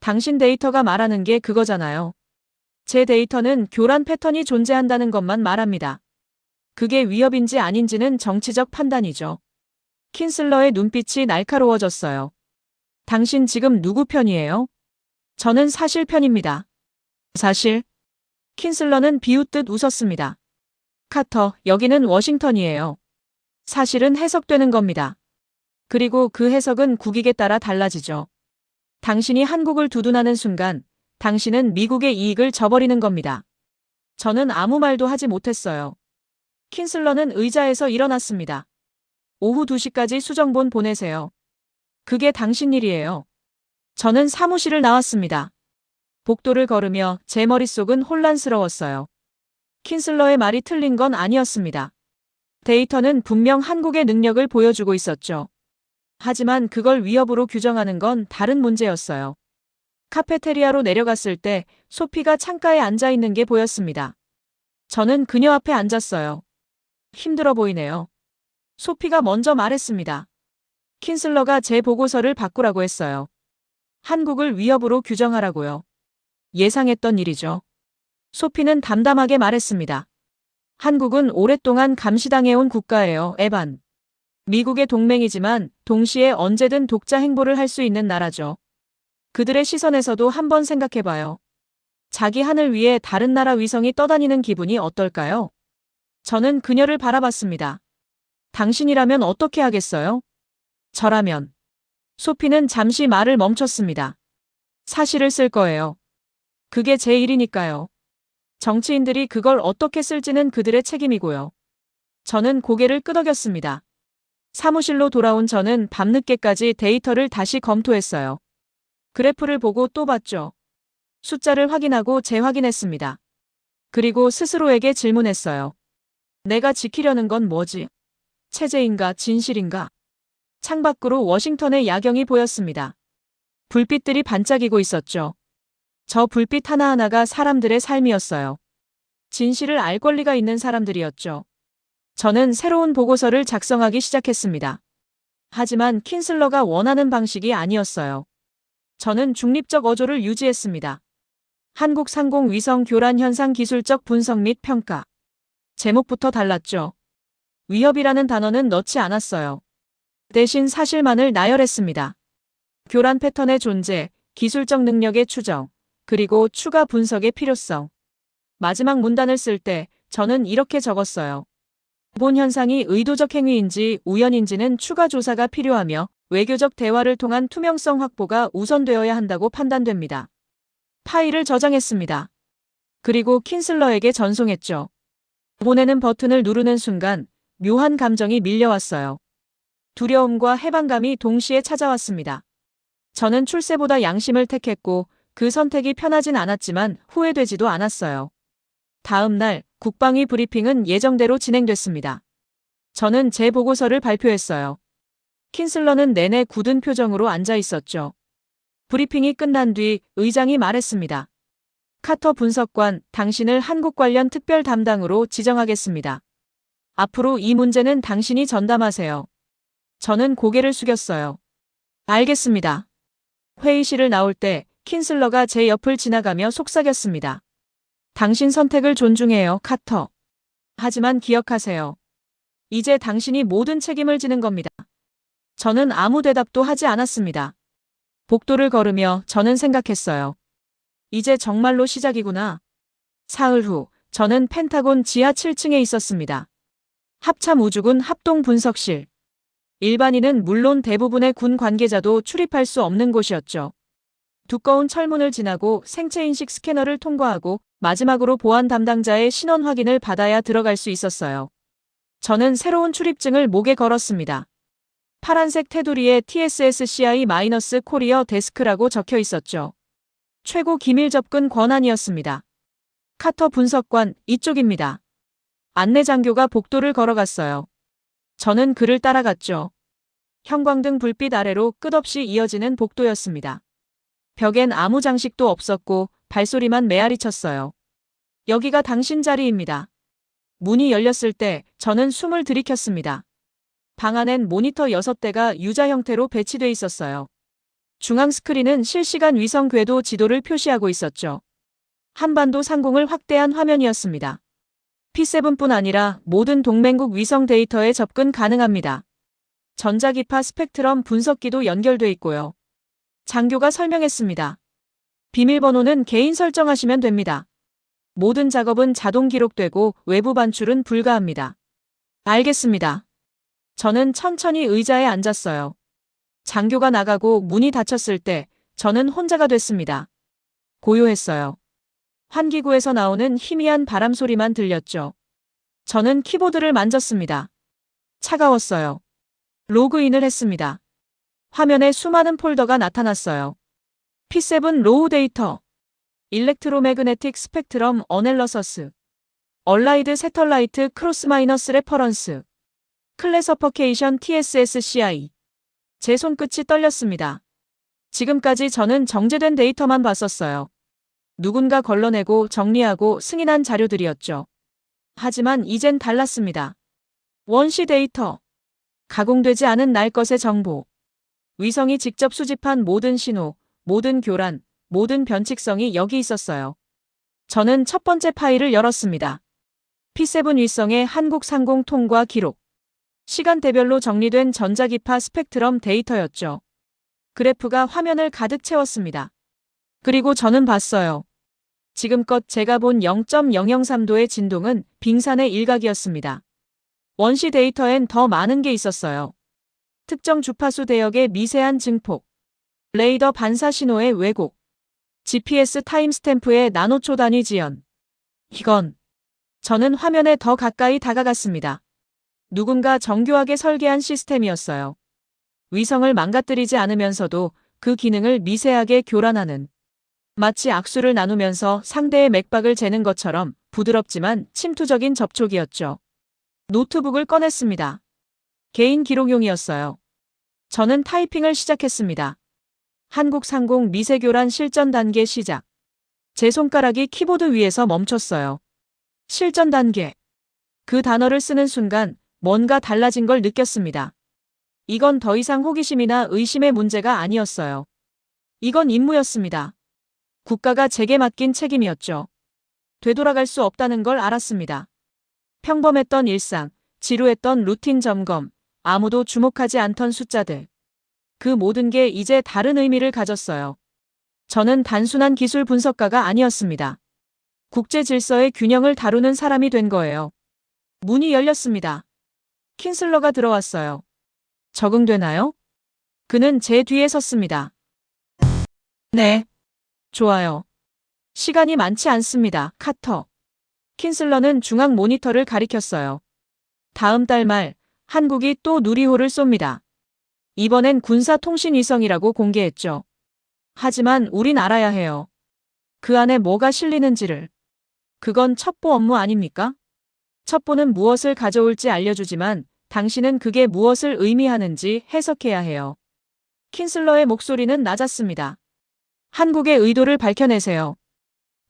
Speaker 1: 당신 데이터가 말하는 게 그거잖아요. 제 데이터는 교란 패턴이 존재한다는 것만 말합니다. 그게 위협인지 아닌지는 정치적 판단이죠. 킨슬러의 눈빛이 날카로워졌어요. 당신 지금 누구 편이에요? 저는 사실 편입니다. 사실? 킨슬러는 비웃듯 웃었습니다. 카터, 여기는 워싱턴이에요. 사실은 해석되는 겁니다. 그리고 그 해석은 국익에 따라 달라지죠. 당신이 한국을 두둔하는 순간 당신은 미국의 이익을 저버리는 겁니다. 저는 아무 말도 하지 못했어요. 킨슬러는 의자에서 일어났습니다. 오후 2시까지 수정본 보내세요. 그게 당신 일이에요. 저는 사무실을 나왔습니다. 복도를 걸으며 제 머릿속은 혼란스러웠어요. 킨슬러의 말이 틀린 건 아니었습니다. 데이터는 분명 한국의 능력을 보여주고 있었죠. 하지만 그걸 위협으로 규정하는 건 다른 문제였어요. 카페테리아로 내려갔을 때 소피가 창가에 앉아 있는 게 보였습니다. 저는 그녀 앞에 앉았어요. 힘들어 보이네요. 소피가 먼저 말했습니다. 킨슬러가 제 보고서를 바꾸라고 했어요. 한국을 위협으로 규정하라고요. 예상했던 일이죠. 소피는 담담하게 말했습니다. 한국은 오랫동안 감시당해온 국가예요, 에반. 미국의 동맹이지만 동시에 언제든 독자 행보를 할 수 있는 나라죠. 그들의 시선에서도 한번 생각해봐요. 자기 하늘 위에 다른 나라 위성이 떠다니는 기분이 어떨까요? 저는 그녀를 바라봤습니다. 당신이라면 어떻게 하겠어요? 저라면. 소피는 잠시 말을 멈췄습니다. 사실을 쓸 거예요. 그게 제 일이니까요. 정치인들이 그걸 어떻게 쓸지는 그들의 책임이고요. 저는 고개를 끄덕였습니다. 사무실로 돌아온 저는 밤늦게까지 데이터를 다시 검토했어요. 그래프를 보고 또 봤죠. 숫자를 확인하고 재확인했습니다. 그리고 스스로에게 질문했어요. 내가 지키려는 건 뭐지? 체제인가 진실인가? 창밖으로 워싱턴의 야경이 보였습니다. 불빛들이 반짝이고 있었죠. 저 불빛 하나하나가 사람들의 삶이었어요. 진실을 알 권리가 있는 사람들이었죠. 저는 새로운 보고서를 작성하기 시작했습니다. 하지만 킨슬러가 원하는 방식이 아니었어요. 저는 중립적 어조를 유지했습니다. 한국 상공 위성 교란 현상 기술적 분석 및 평가. 제목부터 달랐죠. 위협이라는 단어는 넣지 않았어요. 대신 사실만을 나열했습니다. 교란 패턴의 존재, 기술적 능력의 추정, 그리고 추가 분석의 필요성. 마지막 문단을 쓸 때 저는 이렇게 적었어요. 본 현상이 의도적 행위인지 우연인지는 추가 조사가 필요하며 외교적 대화를 통한 투명성 확보가 우선되어야 한다고 판단됩니다. 파일을 저장했습니다. 그리고 킨슬러에게 전송했죠. 보내는 버튼을 누르는 순간 묘한 감정이 밀려왔어요. 두려움과 해방감이 동시에 찾아왔습니다. 저는 출세보다 양심을 택했고 그 선택이 편하진 않았지만 후회되지도 않았어요. 다음 날 국방위 브리핑은 예정대로 진행됐습니다. 저는 제 보고서를 발표했어요. 킨슬러는 내내 굳은 표정으로 앉아 있었죠. 브리핑이 끝난 뒤 의장이 말했습니다. 카터 분석관, 당신을 한국 관련 특별 담당으로 지정하겠습니다. 앞으로 이 문제는 당신이 전담하세요. 저는 고개를 숙였어요. 알겠습니다. 회의실을 나올 때 킨슬러가 제 옆을 지나가며 속삭였습니다. 당신 선택을 존중해요, 카터. 하지만 기억하세요. 이제 당신이 모든 책임을 지는 겁니다. 저는 아무 대답도 하지 않았습니다. 복도를 걸으며 저는 생각했어요. 이제 정말로 시작이구나. 사흘 후 저는 펜타곤 지하 7층에 있었습니다. 합참 우주군 합동 분석실. 일반인은 물론 대부분의 군 관계자도 출입할 수 없는 곳이었죠. 두꺼운 철문을 지나고 생체인식 스캐너를 통과하고 마지막으로 보안 담당자의 신원 확인을 받아야 들어갈 수 있었어요. 저는 새로운 출입증을 목에 걸었습니다. 파란색 테두리에 TSSCI-코리어 데스크라고 적혀 있었죠. 최고 기밀 접근 권한이었습니다. 카터 분석관, 이쪽입니다. 안내 장교가 복도를 걸어갔어요. 저는 그를 따라갔죠. 형광등 불빛 아래로 끝없이 이어지는 복도였습니다. 벽엔 아무 장식도 없었고 발소리만 메아리쳤어요. 여기가 당신 자리입니다. 문이 열렸을 때 저는 숨을 들이켰습니다. 방 안엔 모니터 6대가 U자 형태로 배치돼 있었어요. 중앙 스크린은 실시간 위성 궤도 지도를 표시하고 있었죠. 한반도 상공을 확대한 화면이었습니다. P7뿐 아니라 모든 동맹국 위성 데이터에 접근 가능합니다. 전자기파 스펙트럼 분석기도 연결돼 있고요. 장교가 설명했습니다. 비밀번호는 개인 설정하시면 됩니다. 모든 작업은 자동 기록되고 외부 반출은 불가합니다. 알겠습니다. 저는 천천히 의자에 앉았어요. 장교가 나가고 문이 닫혔을 때 저는 혼자가 됐습니다. 고요했어요. 환기구에서 나오는 희미한 바람 소리만 들렸죠. 저는 키보드를 만졌습니다. 차가웠어요. 로그인을 했습니다. 화면에 수많은 폴더가 나타났어요. P7 로우 데이터, 일렉트로매그네틱 스펙트럼 어넬러서스, 얼라이드 새털라이트 크로스 마이너스 레퍼런스, 클래서퍼케이션 TSSCI. 제 손끝이 떨렸습니다. 지금까지 저는 정제된 데이터만 봤었어요. 누군가 걸러내고 정리하고 승인한 자료들이었죠. 하지만 이젠 달랐습니다. 원시 데이터, 가공되지 않은 날 것의 정보, 위성이 직접 수집한 모든 신호, 모든 교란, 모든 변칙성이 여기 있었어요. 저는 첫 번째 파일을 열었습니다. P7 위성의 한국 상공 통과 기록. 시간대별로 정리된 전자기파 스펙트럼 데이터였죠. 그래프가 화면을 가득 채웠습니다. 그리고 저는 봤어요. 지금껏 제가 본 0.003도의 진동은 빙산의 일각이었습니다. 원시 데이터엔 더 많은 게 있었어요. 특정 주파수 대역의 미세한 증폭, 레이더 반사 신호의 왜곡, GPS 타임스탬프의 나노초 단위 지연. 이건. 저는 화면에 더 가까이 다가갔습니다. 누군가 정교하게 설계한 시스템이었어요. 위성을 망가뜨리지 않으면서도 그 기능을 미세하게 교란하는. 마치 악수를 나누면서 상대의 맥박을 재는 것처럼 부드럽지만 침투적인 접촉이었죠. 노트북을 꺼냈습니다. 개인 기록용이었어요. 저는 타이핑을 시작했습니다. 한국 상공 미세교란 실전 단계 시작. 제 손가락이 키보드 위에서 멈췄어요. 실전 단계. 그 단어를 쓰는 순간 뭔가 달라진 걸 느꼈습니다. 이건 더 이상 호기심이나 의심의 문제가 아니었어요. 이건 임무였습니다. 국가가 제게 맡긴 책임이었죠. 되돌아갈 수 없다는 걸 알았습니다. 평범했던 일상, 지루했던 루틴 점검, 아무도 주목하지 않던 숫자들. 그 모든 게 이제 다른 의미를 가졌어요. 저는 단순한 기술 분석가가 아니었습니다. 국제 질서의 균형을 다루는 사람이 된 거예요. 문이 열렸습니다. 킨슬러가 들어왔어요. 적응되나요? 그는 제 뒤에 섰습니다. 네. 좋아요. 시간이 많지 않습니다. 카터. 킨슬러는 중앙 모니터를 가리켰어요. 다음 달 말, 한국이 또 누리호를 쏩니다. 이번엔 군사통신위성이라고 공개했죠. 하지만 우린 알아야 해요. 그 안에 뭐가 실리는지를. 그건 첩보 업무 아닙니까? 첩보는 무엇을 가져올지 알려주지만 당신은 그게 무엇을 의미하는지 해석해야 해요. 킨슬러의 목소리는 낮았습니다. 한국의 의도를 밝혀내세요.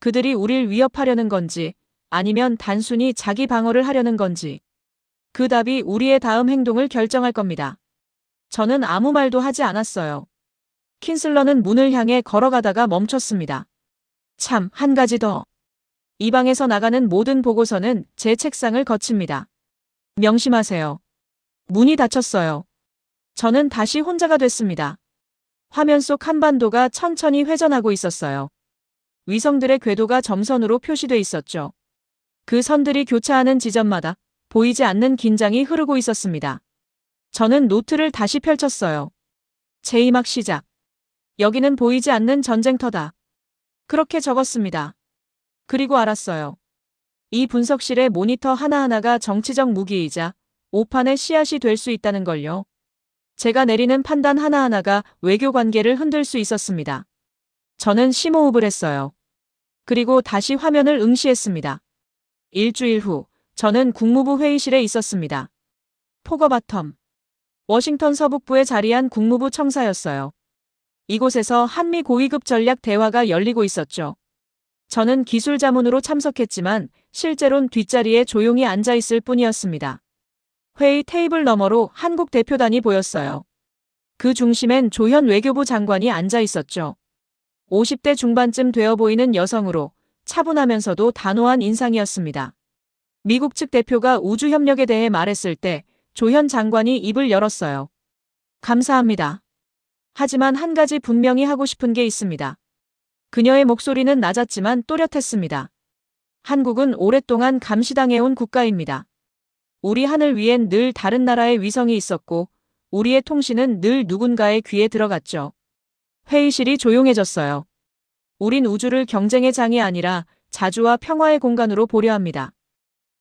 Speaker 1: 그들이 우릴 위협하려는 건지 아니면 단순히 자기 방어를 하려는 건지. 그 답이 우리의 다음 행동을 결정할 겁니다. 저는 아무 말도 하지 않았어요. 킨슬러는 문을 향해 걸어가다가 멈췄습니다. 참, 한 가지 더. 이 방에서 나가는 모든 보고서는 제 책상을 거칩니다. 명심하세요. 문이 닫혔어요. 저는 다시 혼자가 됐습니다. 화면 속 한반도가 천천히 회전하고 있었어요. 위성들의 궤도가 점선으로 표시돼 있었죠. 그 선들이 교차하는 지점마다 보이지 않는 긴장이 흐르고 있었습니다. 저는 노트를 다시 펼쳤어요. 제2막 시작. 여기는 보이지 않는 전쟁터다. 그렇게 적었습니다. 그리고 알았어요. 이 분석실의 모니터 하나하나가 정치적 무기이자 오판의 씨앗이 될 수 있다는 걸요. 제가 내리는 판단 하나하나가 외교 관계를 흔들 수 있었습니다. 저는 심호흡을 했어요. 그리고 다시 화면을 응시했습니다. 일주일 후, 저는 국무부 회의실에 있었습니다. 포거바텀. 워싱턴 서북부에 자리한 국무부 청사였어요. 이곳에서 한미 고위급 전략 대화가 열리고 있었죠. 저는 기술 자문으로 참석했지만 실제론 뒷자리에 조용히 앉아 있을 뿐이었습니다. 회의 테이블 너머로 한국 대표단이 보였어요. 그 중심엔 조현 외교부 장관이 앉아 있었죠. 50대 중반쯤 되어 보이는 여성으로 차분하면서도 단호한 인상이었습니다. 미국 측 대표가 우주협력에 대해 말했을 때 조현 장관이 입을 열었어요. 감사합니다. 하지만 한 가지 분명히 하고 싶은 게 있습니다. 그녀의 목소리는 낮았지만 또렷했습니다. 한국은 오랫동안 감시당해온 국가입니다. 우리 하늘 위엔 늘 다른 나라의 위성이 있었고 우리의 통신은 늘 누군가의 귀에 들어갔죠. 회의실이 조용해졌어요. 우린 우주를 경쟁의 장이 아니라 자주와 평화의 공간으로 보려 합니다.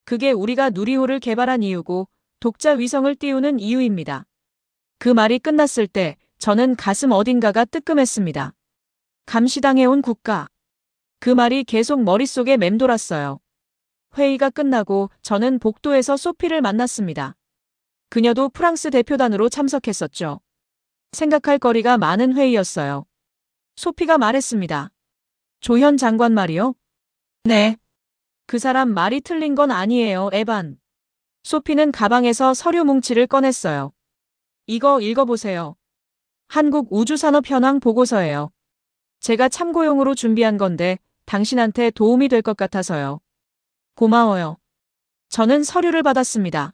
Speaker 1: 그게 우리가 누리호를 개발한 이유고 독자 위성을 띄우는 이유입니다. 그 말이 끝났을 때 저는 가슴 어딘가가 뜨끔했습니다. 감시당해온 국가. 그 말이 계속 머릿속에 맴돌았어요. 회의가 끝나고 저는 복도에서 소피를 만났습니다. 그녀도 프랑스 대표단으로 참석했었죠. 생각할 거리가 많은 회의였어요. 소피가 말했습니다. 조현 장관 말이요? 네. 그 사람 말이 틀린 건 아니에요, 에반. 소피는 가방에서 서류 뭉치를 꺼냈어요. 이거 읽어보세요. 한국 우주산업 현황 보고서예요. 제가 참고용으로 준비한 건데 당신한테 도움이 될 것 같아서요. 고마워요. 저는 서류를 받았습니다.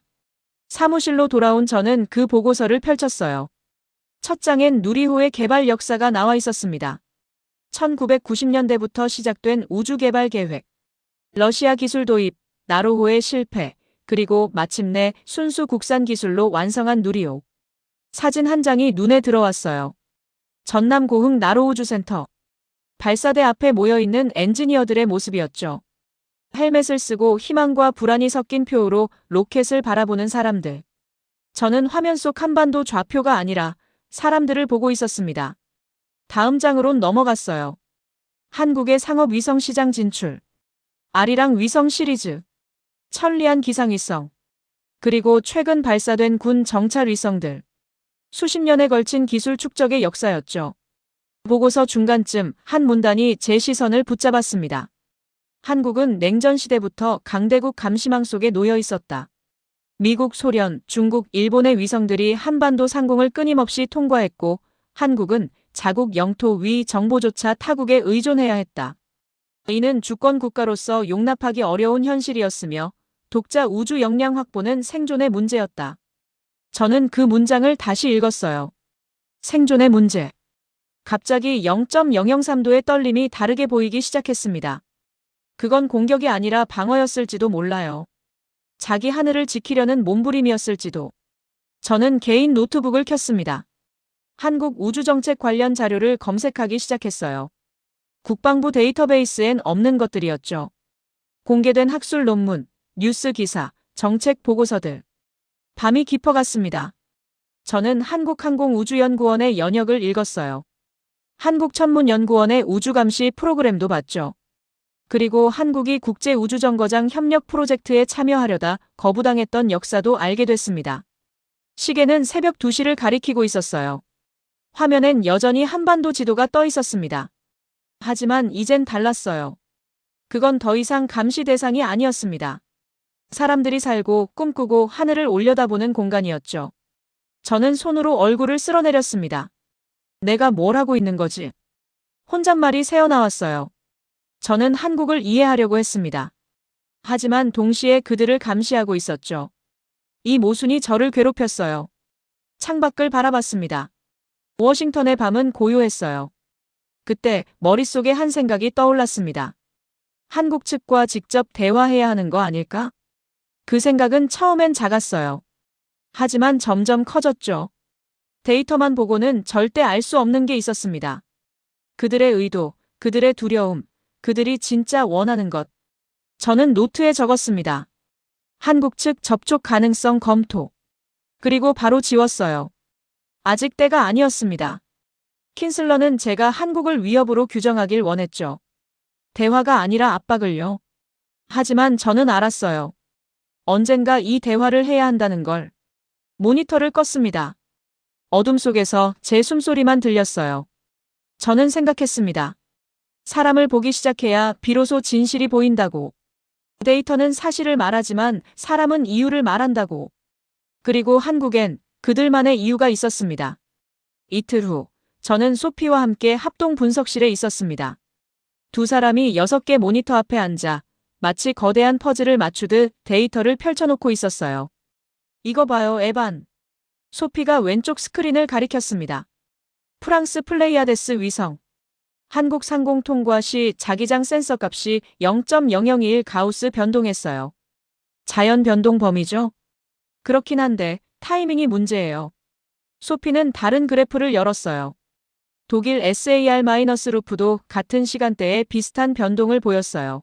Speaker 1: 사무실로 돌아온 저는 그 보고서를 펼쳤어요. 첫 장엔 누리호의 개발 역사가 나와 있었습니다. 1990년대부터 시작된 우주 개발 계획, 러시아 기술 도입, 나로호의 실패, 그리고 마침내 순수 국산 기술로 완성한 누리호. 사진 한 장이 눈에 들어왔어요. 전남 고흥 나로우주센터. 발사대 앞에 모여있는 엔지니어들의 모습이었죠. 헬멧을 쓰고 희망과 불안이 섞인 표로 로켓을 바라보는 사람들. 저는 화면 속 한반도 좌표가 아니라 사람들을 보고 있었습니다. 다음 장으론 넘어갔어요. 한국의 상업 위성 시장 진출. 아리랑 위성 시리즈. 천리안 기상위성. 그리고 최근 발사된 군 정찰 위성들. 수십 년에 걸친 기술 축적의 역사였죠. 보고서 중간쯤 한 문단이 제 시선을 붙잡았습니다. 한국은 냉전 시대부터 강대국 감시망 속에 놓여 있었다. 미국, 소련, 중국, 일본의 위성들이 한반도 상공을 끊임없이 통과했고 한국은 자국 영토 위 정보조차 타국에 의존해야 했다. 이는 주권 국가로서 용납하기 어려운 현실이었으며 독자 우주 역량 확보는 생존의 문제였다. 저는 그 문장을 다시 읽었어요. 생존의 문제. 갑자기 0.003도의 떨림이 다르게 보이기 시작했습니다. 그건 공격이 아니라 방어였을지도 몰라요. 자기 하늘을 지키려는 몸부림이었을지도. 저는 개인 노트북을 켰습니다. 한국 우주정책 관련 자료를 검색하기 시작했어요. 국방부 데이터베이스엔 없는 것들이었죠. 공개된 학술 논문, 뉴스 기사, 정책 보고서들. 밤이 깊어갔습니다. 저는 한국항공우주연구원의 연역을 읽었어요. 한국천문연구원의 우주감시 프로그램도 봤죠. 그리고 한국이 국제우주정거장 협력 프로젝트에 참여하려다 거부당했던 역사도 알게 됐습니다. 시계는 새벽 2시를 가리키고 있었어요. 화면엔 여전히 한반도 지도가 떠 있었습니다. 하지만 이젠 달랐어요. 그건 더 이상 감시 대상이 아니었습니다. 사람들이 살고 꿈꾸고 하늘을 올려다보는 공간이었죠. 저는 손으로 얼굴을 쓸어내렸습니다. 내가 뭘 하고 있는 거지? 혼잣말이 새어나왔어요. 저는 한국을 이해하려고 했습니다. 하지만 동시에 그들을 감시하고 있었죠. 이 모순이 저를 괴롭혔어요. 창밖을 바라봤습니다. 워싱턴의 밤은 고요했어요. 그때 머릿속에 한 생각이 떠올랐습니다. 한국 측과 직접 대화해야 하는 거 아닐까? 그 생각은 처음엔 작았어요. 하지만 점점 커졌죠. 데이터만 보고는 절대 알 수 없는 게 있었습니다. 그들의 의도, 그들의 두려움, 그들이 진짜 원하는 것. 저는 노트에 적었습니다. 한국 측 접촉 가능성 검토. 그리고 바로 지웠어요. 아직 때가 아니었습니다. 킨슬러는 제가 한국을 위협으로 규정하길 원했죠. 대화가 아니라 압박을요. 하지만 저는 알았어요. 언젠가 이 대화를 해야 한다는 걸. 모니터를 껐습니다. 어둠 속에서 제 숨소리만 들렸어요. 저는 생각했습니다. 사람을 보기 시작해야 비로소 진실이 보인다고. 데이터는 사실을 말하지만 사람은 이유를 말한다고. 그리고 한국엔 그들만의 이유가 있었습니다. 이틀 후, 저는 소피와 함께 합동 분석실에 있었습니다. 두 사람이 6개 모니터 앞에 앉아 마치 거대한 퍼즐을 맞추듯 데이터를 펼쳐놓고 있었어요. 이거 봐요, 에반. 소피가 왼쪽 스크린을 가리켰습니다. 프랑스 플레이아데스 위성. 한국 상공 통과 시 자기장 센서 값이 0.001 가우스 변동했어요. 자연 변동 범위죠? 그렇긴 한데 타이밍이 문제예요. 소피는 다른 그래프를 열었어요. 독일 SAR-루프도 같은 시간대에 비슷한 변동을 보였어요.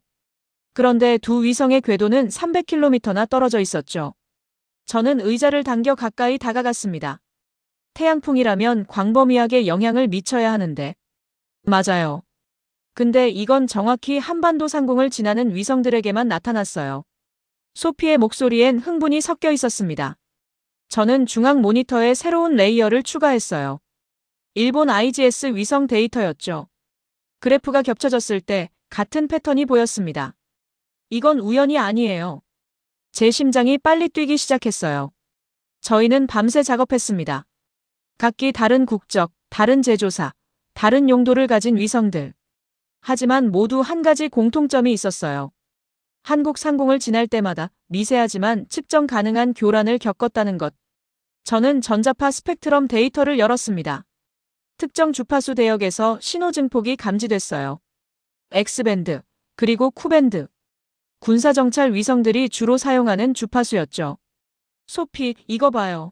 Speaker 1: 그런데 두 위성의 궤도는 300km나 떨어져 있었죠. 저는 의자를 당겨 가까이 다가갔습니다. 태양풍이라면 광범위하게 영향을 미쳐야 하는데. 맞아요. 근데 이건 정확히 한반도 상공을 지나는 위성들에게만 나타났어요. 소피의 목소리엔 흥분이 섞여 있었습니다. 저는 중앙 모니터에 새로운 레이어를 추가했어요. 일본 IGS 위성 데이터였죠. 그래프가 겹쳐졌을 때 같은 패턴이 보였습니다. 이건 우연이 아니에요. 제 심장이 빨리 뛰기 시작했어요. 저희는 밤새 작업했습니다. 각기 다른 국적, 다른 제조사, 다른 용도를 가진 위성들. 하지만 모두 한 가지 공통점이 있었어요. 한국 상공을 지날 때마다 미세하지만 측정 가능한 교란을 겪었다는 것. 저는 전자파 스펙트럼 데이터를 열었습니다. 특정 주파수 대역에서 신호 증폭이 감지됐어요. X밴드, 그리고 Q밴드. 군사정찰 위성들이 주로 사용하는 주파수였죠. 소피, 이거 봐요.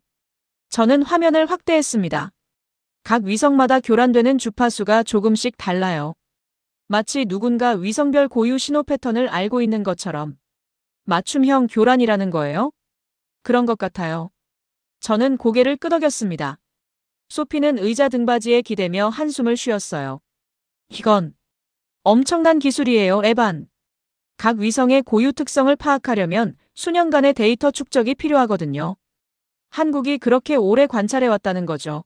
Speaker 1: 저는 화면을 확대했습니다. 각 위성마다 교란되는 주파수가 조금씩 달라요. 마치 누군가 위성별 고유 신호 패턴을 알고 있는 것처럼. 맞춤형 교란이라는 거예요? 그런 것 같아요. 저는 고개를 끄덕였습니다. 소피는 의자 등받이에 기대며 한숨을 쉬었어요. 이건 엄청난 기술이에요, 에반. 각 위성의 고유 특성을 파악하려면 수년간의 데이터 축적이 필요하거든요. 한국이 그렇게 오래 관찰해왔다는 거죠.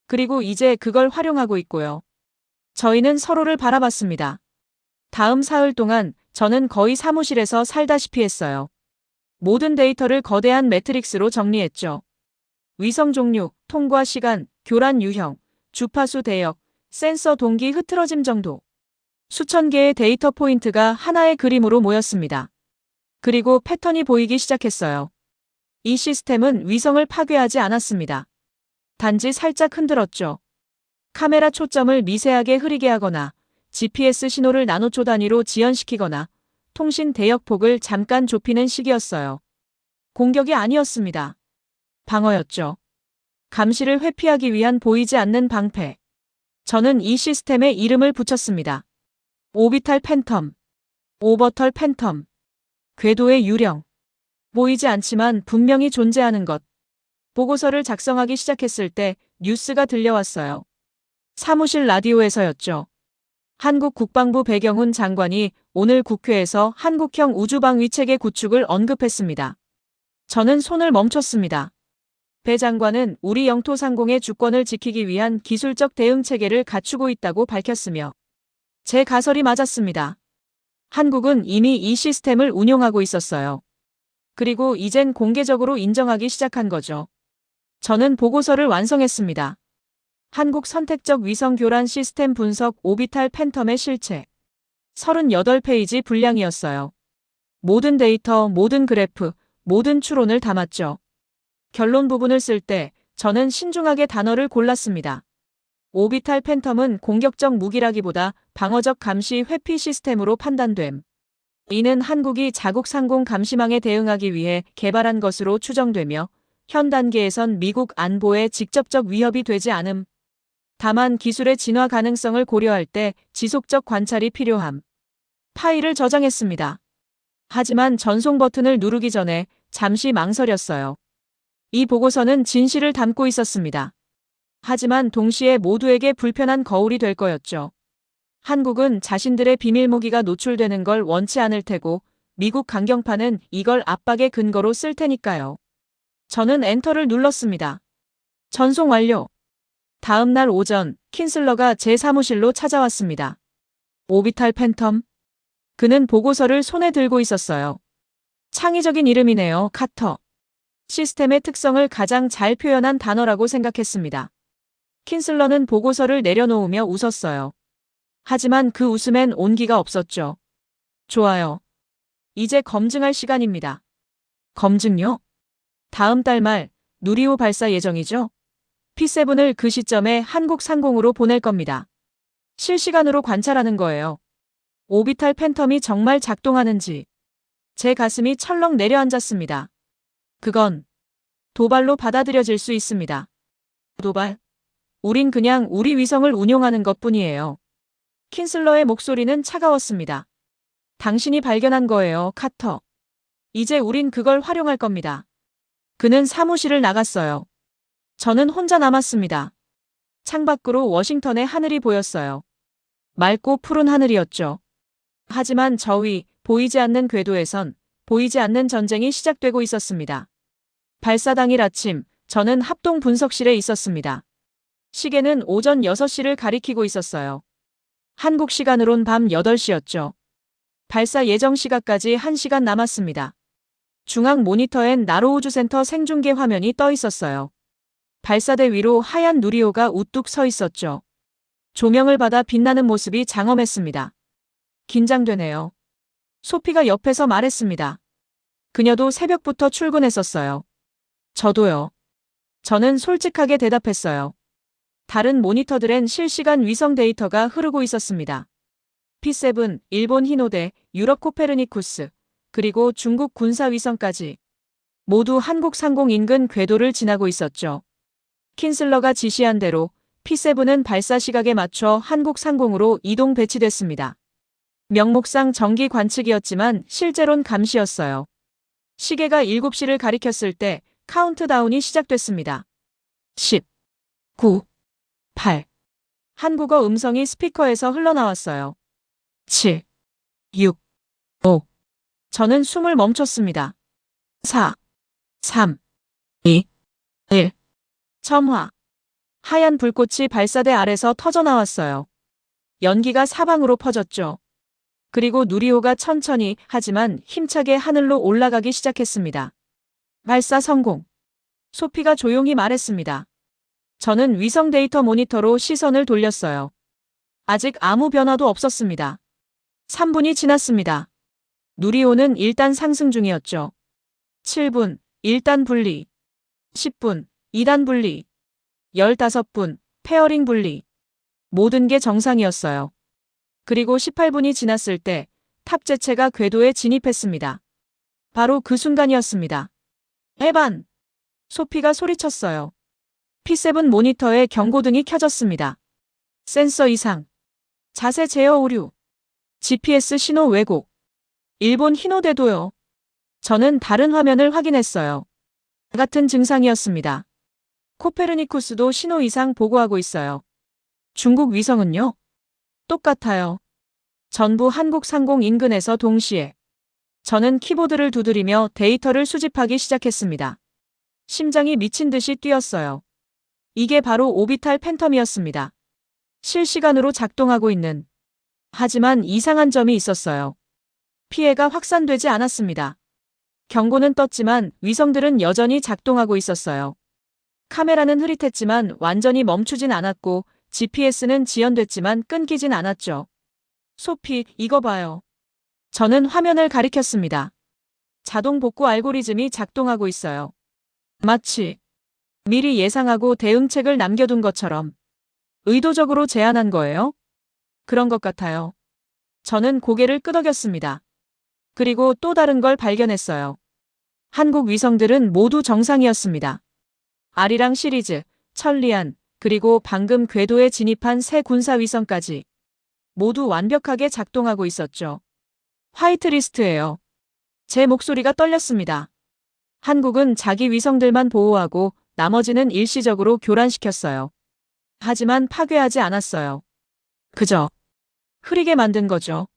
Speaker 1: 그리고 이제 그걸 활용하고 있고요. 저희는 서로를 바라봤습니다. 다음 사흘 동안 저는 거의 사무실에서 살다시피 했어요. 모든 데이터를 거대한 매트릭스로 정리했죠. 위성 종류, 통과 시간, 교란 유형, 주파수 대역, 센서 동기 흐트러짐 정도. 수천 개의 데이터 포인트가 하나의 그림으로 모였습니다. 그리고 패턴이 보이기 시작했어요. 이 시스템은 위성을 파괴하지 않았습니다. 단지 살짝 흔들었죠. 카메라 초점을 미세하게 흐리게 하거나 GPS 신호를 나노초 단위로 지연시키거나 통신 대역폭을 잠깐 좁히는 식이었어요. 공격이 아니었습니다. 방어였죠. 감시를 회피하기 위한 보이지 않는 방패. 저는 이 시스템에 이름을 붙였습니다. 오비탈 팬텀, 오버털 팬텀, 궤도의 유령. 보이지 않지만 분명히 존재하는 것. 보고서를 작성하기 시작했을 때 뉴스가 들려왔어요. 사무실 라디오에서였죠. 한국 국방부 배경훈 장관이 오늘 국회에서 한국형 우주방위 체계 구축을 언급했습니다. 저는 손을 멈췄습니다. 배 장관은 우리 영토 상공의 주권을 지키기 위한 기술적 대응 체계를 갖추고 있다고 밝혔으며 제 가설이 맞았습니다. 한국은 이미 이 시스템을 운용하고 있었어요. 그리고 이젠 공개적으로 인정하기 시작한 거죠. 저는 보고서를 완성했습니다. 한국 선택적 위성 교란 시스템 분석 오비탈 팬텀의 실체. 38페이지 분량이었어요. 모든 데이터, 모든 그래프, 모든 추론을 담았죠. 결론 부분을 쓸 때 저는 신중하게 단어를 골랐습니다. 오비탈 팬텀은 공격적 무기라기보다 방어적 감시 회피 시스템으로 판단됨. 이는 한국이 자국 상공 감시망에 대응하기 위해 개발한 것으로 추정되며 현 단계에선 미국 안보에 직접적 위협이 되지 않음. 다만 기술의 진화 가능성을 고려할 때 지속적 관찰이 필요함. 파일을 저장했습니다. 하지만 전송 버튼을 누르기 전에 잠시 망설였어요. 이 보고서는 진실을 담고 있었습니다. 하지만 동시에 모두에게 불편한 거울이 될 거였죠. 한국은 자신들의 비밀 무기가 노출되는 걸 원치 않을 테고 미국 강경파는 이걸 압박의 근거로 쓸 테니까요. 저는 엔터를 눌렀습니다. 전송 완료. 다음 날 오전 킨슬러가 제 사무실로 찾아왔습니다. 오비탈 팬텀? 그는 보고서를 손에 들고 있었어요. 창의적인 이름이네요, 카터. 시스템의 특성을 가장 잘 표현한 단어라고 생각했습니다. 킨슬러는 보고서를 내려놓으며 웃었어요. 하지만 그 웃음엔 온기가 없었죠. 좋아요. 이제 검증할 시간입니다. 검증요? 다음 달 말 누리호 발사 예정이죠? P7을 그 시점에 한국 상공으로 보낼 겁니다. 실시간으로 관찰하는 거예요. 오비탈 팬텀이 정말 작동하는지. 제 가슴이 철렁 내려앉았습니다. 그건 도발로 받아들여질 수 있습니다. 도발? 우린 그냥 우리 위성을 운용하는 것뿐이에요. 킨슬러의 목소리는 차가웠습니다. 당신이 발견한 거예요, 카터. 이제 우린 그걸 활용할 겁니다. 그는 사무실을 나갔어요. 저는 혼자 남았습니다. 창밖으로 워싱턴의 하늘이 보였어요. 맑고 푸른 하늘이었죠. 하지만 저 위, 보이지 않는 궤도에선 보이지 않는 전쟁이 시작되고 있었습니다. 발사 당일 아침, 저는 합동 분석실에 있었습니다. 시계는 오전 6시를 가리키고 있었어요. 한국 시간으론 밤 8시였죠. 발사 예정 시각까지 1시간 남았습니다. 중앙 모니터엔 나로우주센터 생중계 화면이 떠 있었어요. 발사대 위로 하얀 누리호가 우뚝 서 있었죠. 조명을 받아 빛나는 모습이 장엄했습니다. 긴장되네요. 소피가 옆에서 말했습니다. 그녀도 새벽부터 출근했었어요. 저도요. 저는 솔직하게 대답했어요. 다른 모니터들엔 실시간 위성 데이터가 흐르고 있었습니다. P7, 일본 히노데, 유럽 코페르니쿠스, 그리고 중국 군사위성까지 모두 한국 상공 인근 궤도를 지나고 있었죠. 킨슬러가 지시한 대로 P7은 발사 시각에 맞춰 한국 상공으로 이동 배치됐습니다. 명목상 정기 관측이었지만 실제론 감시였어요. 시계가 7시를 가리켰을 때 카운트다운이 시작됐습니다. 10, 9, 8. 한국어 음성이 스피커에서 흘러나왔어요. 7, 6, 5. 저는 숨을 멈췄습니다. 4, 3, 2, 1. 첨화. 하얀 불꽃이 발사대 아래서 터져나왔어요. 연기가 사방으로 퍼졌죠. 그리고 누리호가 천천히 하지만 힘차게 하늘로 올라가기 시작했습니다. 발사 성공. 소피가 조용히 말했습니다. 저는 위성 데이터 모니터로 시선을 돌렸어요. 아직 아무 변화도 없었습니다. 3분이 지났습니다. 누리호는 1단 상승 중이었죠. 7분, 1단 분리. 10분, 2단 분리. 15분, 페어링 분리. 모든 게 정상이었어요. 그리고 18분이 지났을 때 탑재체가 궤도에 진입했습니다. 바로 그 순간이었습니다. 에반! 소피가 소리쳤어요. P7 모니터에 경고등이 켜졌습니다. 센서 이상. 자세 제어 오류. GPS 신호 왜곡. 일본 흰호대도요. 저는 다른 화면을 확인했어요. 같은 증상이었습니다. 코페르니쿠스도 신호 이상 보고하고 있어요. 중국 위성은요? 똑같아요. 전부 한국 상공 인근에서 동시에. 저는 키보드를 두드리며 데이터를 수집하기 시작했습니다. 심장이 미친 듯이 뛰었어요. 이게 바로 오비탈 팬텀이었습니다. 실시간으로 작동하고 있는. 하지만 이상한 점이 있었어요. 피해가 확산되지 않았습니다. 경고는 떴지만 위성들은 여전히 작동하고 있었어요. 카메라는 흐릿했지만 완전히 멈추진 않았고 GPS는 지연됐지만 끊기진 않았죠. 소피, 이거 봐요. 저는 화면을 가리켰습니다. 자동 복구 알고리즘이 작동하고 있어요. 마치 미리 예상하고 대응책을 남겨둔 것처럼. 의도적으로 제안한 거예요? 그런 것 같아요. 저는 고개를 끄덕였습니다. 그리고 또 다른 걸 발견했어요. 한국 위성들은 모두 정상이었습니다. 아리랑 시리즈, 천리안, 그리고 방금 궤도에 진입한 새 군사위성까지 모두 완벽하게 작동하고 있었죠. 화이트리스트예요. 제 목소리가 떨렸습니다. 한국은 자기 위성들만 보호하고 나머지는 일시적으로 교란시켰어요. 하지만 파괴하지 않았어요. 그저 흐리게 만든 거죠.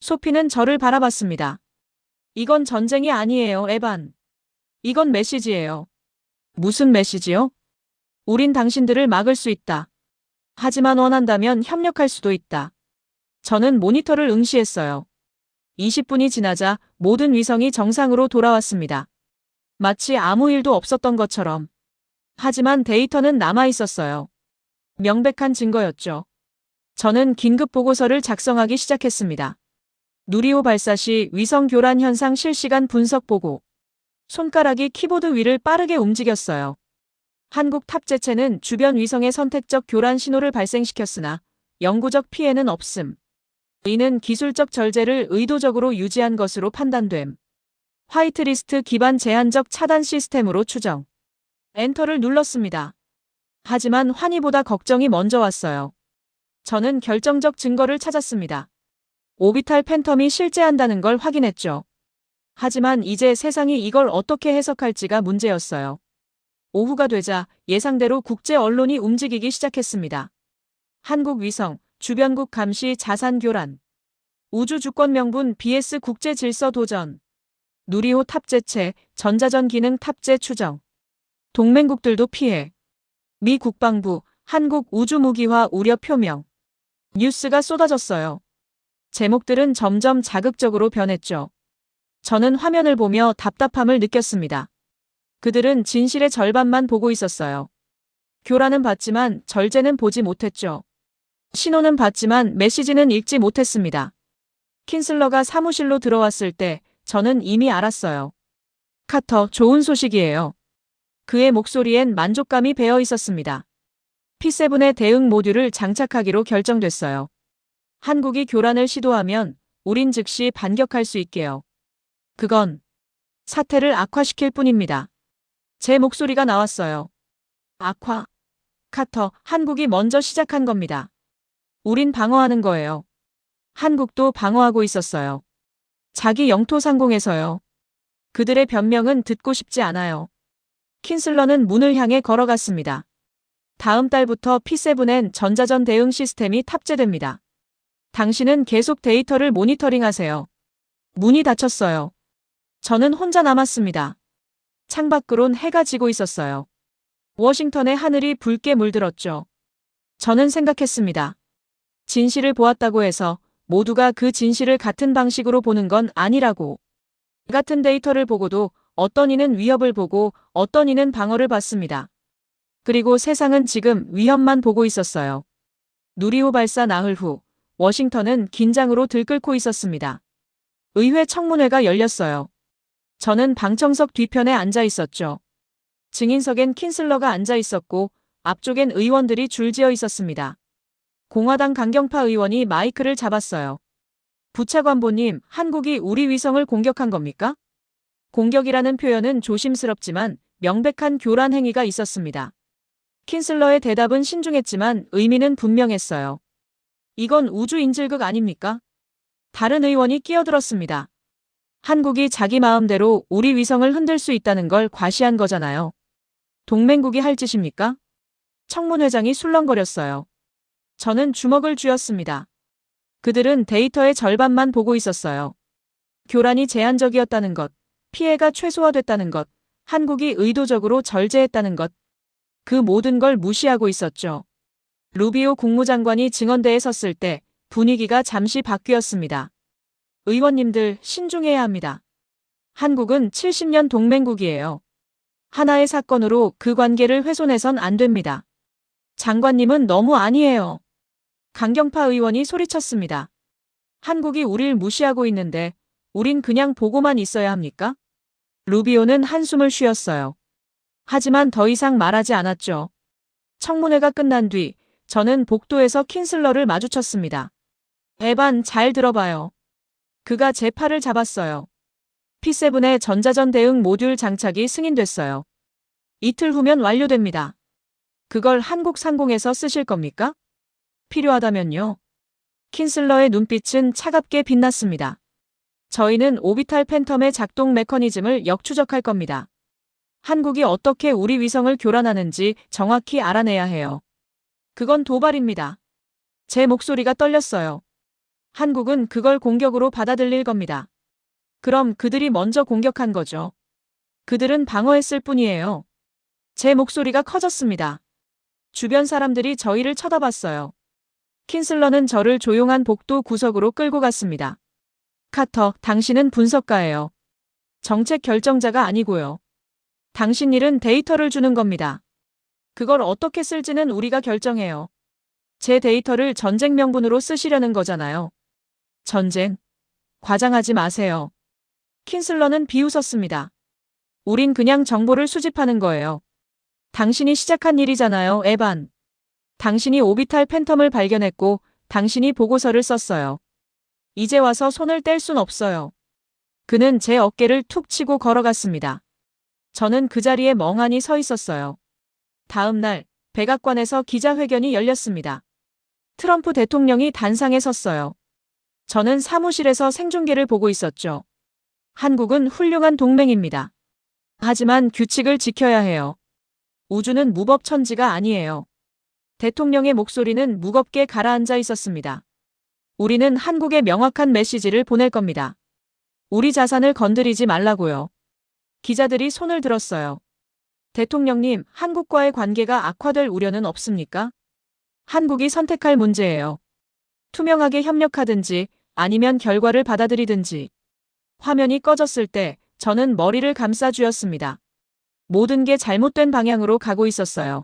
Speaker 1: 소피는 저를 바라봤습니다. 이건 전쟁이 아니에요, 에반. 이건 메시지예요. 무슨 메시지요? 우린 당신들을 막을 수 있다. 하지만 원한다면 협력할 수도 있다. 저는 모니터를 응시했어요. 20분이 지나자 모든 위성이 정상으로 돌아왔습니다. 마치 아무 일도 없었던 것처럼. 하지만 데이터는 남아 있었어요. 명백한 증거였죠. 저는 긴급 보고서를 작성하기 시작했습니다. 누리호 발사 시 위성 교란 현상 실시간 분석 보고. 손가락이 키보드 위를 빠르게 움직였어요. 한국 탑재체는 주변 위성의 선택적 교란 신호를 발생시켰으나 영구적 피해는 없음. 이는 기술적 절제를 의도적으로 유지한 것으로 판단됨. 화이트리스트 기반 제한적 차단 시스템으로 추정. 엔터를 눌렀습니다. 하지만 환희보다 걱정이 먼저 왔어요. 저는 결정적 증거를 찾았습니다. 오비탈 팬텀이 실제한다는 걸 확인했죠. 하지만 이제 세상이 이걸 어떻게 해석할지가 문제였어요. 오후가 되자 예상대로 국제 언론이 움직이기 시작했습니다. 한국 위성, 주변국 감시 자산 교란. 우주 주권 명분 BS 국제 질서 도전. 누리호 탑재체, 전자전 기능 탑재 추정. 동맹국들도 피해. 미 국방부, 한국 우주무기화 우려 표명. 뉴스가 쏟아졌어요. 제목들은 점점 자극적으로 변했죠. 저는 화면을 보며 답답함을 느꼈습니다. 그들은 진실의 절반만 보고 있었어요. 교란은 봤지만 절제는 보지 못했죠. 신호는 봤지만 메시지는 읽지 못했습니다. 킨슬러가 사무실로 들어왔을 때 저는 이미 알았어요. 카터, 좋은 소식이에요. 그의 목소리엔 만족감이 배어 있었습니다. P7의 대응 모듈을 장착하기로 결정됐어요. 한국이 교란을 시도하면 우린 즉시 반격할 수 있게요. 그건 사태를 악화시킬 뿐입니다. 제 목소리가 나왔어요. 악화. 카터, 한국이 먼저 시작한 겁니다. 우린 방어하는 거예요. 한국도 방어하고 있었어요. 자기 영토 상공에서요. 그들의 변명은 듣고 싶지 않아요. 킨슬러는 문을 향해 걸어갔습니다. 다음 달부터 P7엔 전자전 대응 시스템이 탑재됩니다. 당신은 계속 데이터를 모니터링하세요. 문이 닫혔어요. 저는 혼자 남았습니다. 창밖으론 해가 지고 있었어요. 워싱턴의 하늘이 붉게 물들었죠. 저는 생각했습니다. 진실을 보았다고 해서 모두가 그 진실을 같은 방식으로 보는 건 아니라고. 같은 데이터를 보고도 어떤 이는 위협을 보고 어떤 이는 방어를 받습니다. 그리고 세상은 지금 위협만 보고 있었어요. 누리호 발사 나흘 후 워싱턴은 긴장으로 들끓고 있었습니다. 의회 청문회가 열렸어요. 저는 방청석 뒤편에 앉아 있었죠. 증인석엔 킨슬러가 앉아 있었고 앞쪽엔 의원들이 줄지어 있었습니다. 공화당 강경파 의원이 마이크를 잡았어요. 부차관보님, 한국이 우리 위성을 공격한 겁니까? 공격이라는 표현은 조심스럽지만 명백한 교란 행위가 있었습니다. 킨슬러의 대답은 신중했지만 의미는 분명했어요. 이건 우주 인질극 아닙니까? 다른 의원이 끼어들었습니다. 한국이 자기 마음대로 우리 위성을 흔들 수 있다는 걸 과시한 거잖아요. 동맹국이 할 짓입니까? 청문회장이 술렁거렸어요. 저는 주먹을 쥐었습니다. 그들은 데이터의 절반만 보고 있었어요. 교란이 제한적이었다는 것, 피해가 최소화됐다는 것, 한국이 의도적으로 절제했다는 것, 그 모든 걸 무시하고 있었죠. 루비오 국무장관이 증언대에 섰을 때 분위기가 잠시 바뀌었습니다. 의원님들 신중해야 합니다. 한국은 70년 동맹국이에요. 하나의 사건으로 그 관계를 훼손해선 안 됩니다. 장관님은 너무 아니에요. 강경파 의원이 소리쳤습니다. 한국이 우릴 무시하고 있는데 우린 그냥 보고만 있어야 합니까? 루비오는 한숨을 쉬었어요. 하지만 더 이상 말하지 않았죠. 청문회가 끝난 뒤 저는 복도에서 킨슬러를 마주쳤습니다. 에반, 잘 들어봐요. 그가 제 팔을 잡았어요. P7의 전자전 대응 모듈 장착이 승인됐어요. 이틀 후면 완료됩니다. 그걸 한국 상공에서 쓰실 겁니까? 필요하다면요. 킨슬러의 눈빛은 차갑게 빛났습니다. 저희는 오비탈 팬텀의 작동 메커니즘을 역추적할 겁니다. 한국이 어떻게 우리 위성을 교란하는지 정확히 알아내야 해요. 그건 도발입니다. 제 목소리가 떨렸어요. 한국은 그걸 공격으로 받아들일 겁니다. 그럼 그들이 먼저 공격한 거죠. 그들은 방어했을 뿐이에요. 제 목소리가 커졌습니다. 주변 사람들이 저희를 쳐다봤어요. 킨슬러는 저를 조용한 복도 구석으로 끌고 갔습니다. 카터, 당신은 분석가예요. 정책 결정자가 아니고요. 당신 일은 데이터를 주는 겁니다. 그걸 어떻게 쓸지는 우리가 결정해요. 제 데이터를 전쟁 명분으로 쓰시려는 거잖아요. 전쟁? 과장하지 마세요. 킨슬러는 비웃었습니다. 우린 그냥 정보를 수집하는 거예요. 당신이 시작한 일이잖아요, 에반. 당신이 오비탈 팬텀을 발견했고 당신이 보고서를 썼어요. 이제 와서 손을 뗄 순 없어요. 그는 제 어깨를 툭 치고 걸어갔습니다. 저는 그 자리에 멍하니 서 있었어요. 다음 날 백악관에서 기자회견이 열렸습니다. 트럼프 대통령이 단상에 섰어요. 저는 사무실에서 생중계를 보고 있었죠. 한국은 훌륭한 동맹입니다. 하지만 규칙을 지켜야 해요. 우주는 무법천지가 아니에요. 대통령의 목소리는 무겁게 가라앉아 있었습니다. 우리는 한국에 명확한 메시지를 보낼 겁니다. 우리 자산을 건드리지 말라고요. 기자들이 손을 들었어요. 대통령님, 한국과의 관계가 악화될 우려는 없습니까? 한국이 선택할 문제예요. 투명하게 협력하든지 아니면 결과를 받아들이든지. 화면이 꺼졌을 때 저는 머리를 감싸 쥐었습니다. 모든 게 잘못된 방향으로 가고 있었어요.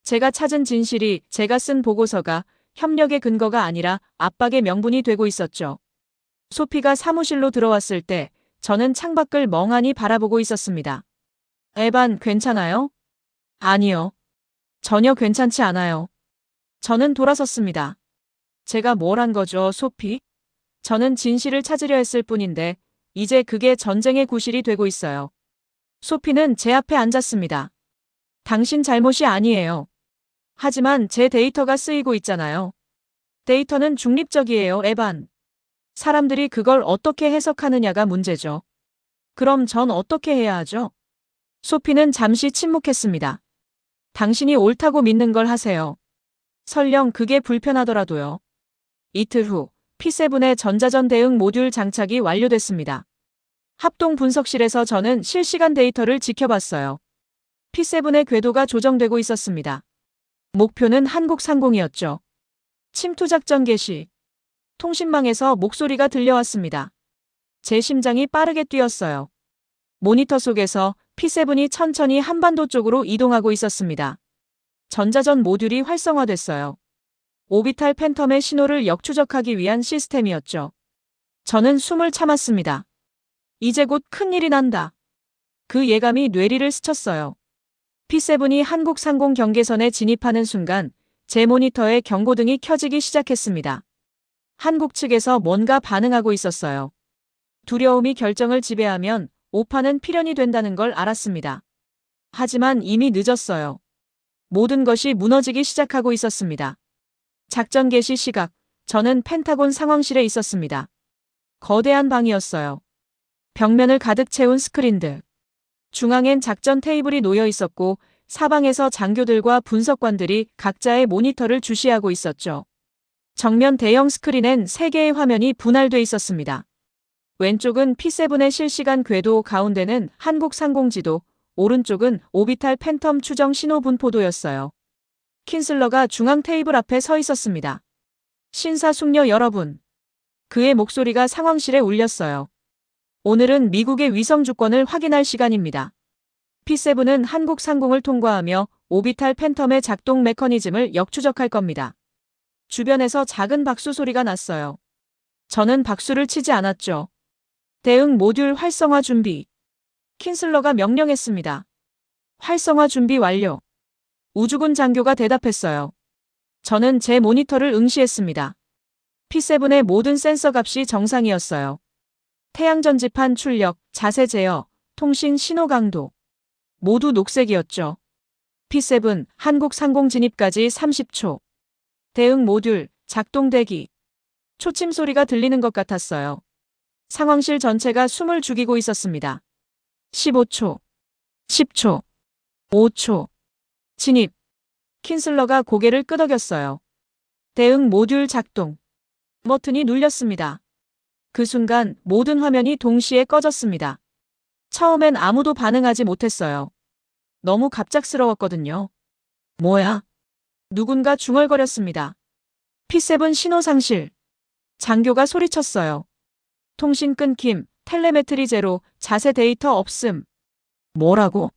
Speaker 1: 제가 찾은 진실이 제가 쓴 보고서가 협력의 근거가 아니라 압박의 명분이 되고 있었죠. 소피가 사무실로 들어왔을 때 저는 창밖을 멍하니 바라보고 있었습니다. 에반, 괜찮아요? 아니요. 전혀 괜찮지 않아요. 저는 돌아섰습니다. 제가 뭘 한 거죠, 소피? 저는 진실을 찾으려 했을 뿐인데 이제 그게 전쟁의 구실이 되고 있어요. 소피는 제 앞에 앉았습니다. 당신 잘못이 아니에요. 하지만 제 데이터가 쓰이고 있잖아요. 데이터는 중립적이에요, 에반. 사람들이 그걸 어떻게 해석하느냐가 문제죠. 그럼 전 어떻게 해야 하죠? 소피는 잠시 침묵했습니다. 당신이 옳다고 믿는 걸 하세요. 설령 그게 불편하더라도요. 이틀 후, P7의 전자전 대응 모듈 장착이 완료됐습니다. 합동 분석실에서 저는 실시간 데이터를 지켜봤어요. P7의 궤도가 조정되고 있었습니다. 목표는 한국 상공이었죠. 침투 작전 개시. 통신망에서 목소리가 들려왔습니다. 제 심장이 빠르게 뛰었어요. 모니터 속에서 P7이 천천히 한반도 쪽으로 이동하고 있었습니다. 전자전 모듈이 활성화됐어요. 오비탈 팬텀의 신호를 역추적하기 위한 시스템이었죠. 저는 숨을 참았습니다. 이제 곧 큰일이 난다. 그 예감이 뇌리를 스쳤어요. P7이 한국 상공 경계선에 진입하는 순간 제 모니터에 경고등이 켜지기 시작했습니다. 한국 측에서 뭔가 반응하고 있었어요. 두려움이 결정을 지배하면 오판은 필연이 된다는 걸 알았습니다. 하지만 이미 늦었어요. 모든 것이 무너지기 시작하고 있었습니다. 작전 개시 시각, 저는 펜타곤 상황실에 있었습니다. 거대한 방이었어요. 벽면을 가득 채운 스크린들. 중앙엔 작전 테이블이 놓여 있었고 사방에서 장교들과 분석관들이 각자의 모니터를 주시하고 있었죠. 정면 대형 스크린엔 3개의 화면이 분할돼 있었습니다. 왼쪽은 P7의 실시간 궤도, 가운데는 한국 상공지도, 오른쪽은 오비탈 팬텀 추정 신호 분포도였어요. 킨슬러가 중앙 테이블 앞에 서 있었습니다. 신사숙녀 여러분. 그의 목소리가 상황실에 울렸어요. 오늘은 미국의 위성 주권을 확인할 시간입니다. P7은 한국 상공을 통과하며 오비탈 팬텀의 작동 메커니즘을 역추적할 겁니다. 주변에서 작은 박수 소리가 났어요. 저는 박수를 치지 않았죠. 대응 모듈 활성화 준비. 킨슬러가 명령했습니다. 활성화 준비 완료. 우주군 장교가 대답했어요. 저는 제 모니터를 응시했습니다. P7의 모든 센서 값이 정상이었어요. 태양 전지판 출력, 자세 제어, 통신 신호 강도. 모두 녹색이었죠. P7 한국 상공 진입까지 30초. 대응 모듈 작동 대기. 초침 소리가 들리는 것 같았어요. 상황실 전체가 숨을 죽이고 있었습니다. 15초. 10초. 5초. 진입. 킨슬러가 고개를 끄덕였어요. 대응 모듈 작동. 버튼이 눌렸습니다. 그 순간 모든 화면이 동시에 꺼졌습니다. 처음엔 아무도 반응하지 못했어요. 너무 갑작스러웠거든요. 뭐야? 누군가 중얼거렸습니다. P7 신호 상실. 장교가 소리쳤어요. 통신 끊김, 텔레메트리 제로, 자세 데이터 없음. 뭐라고?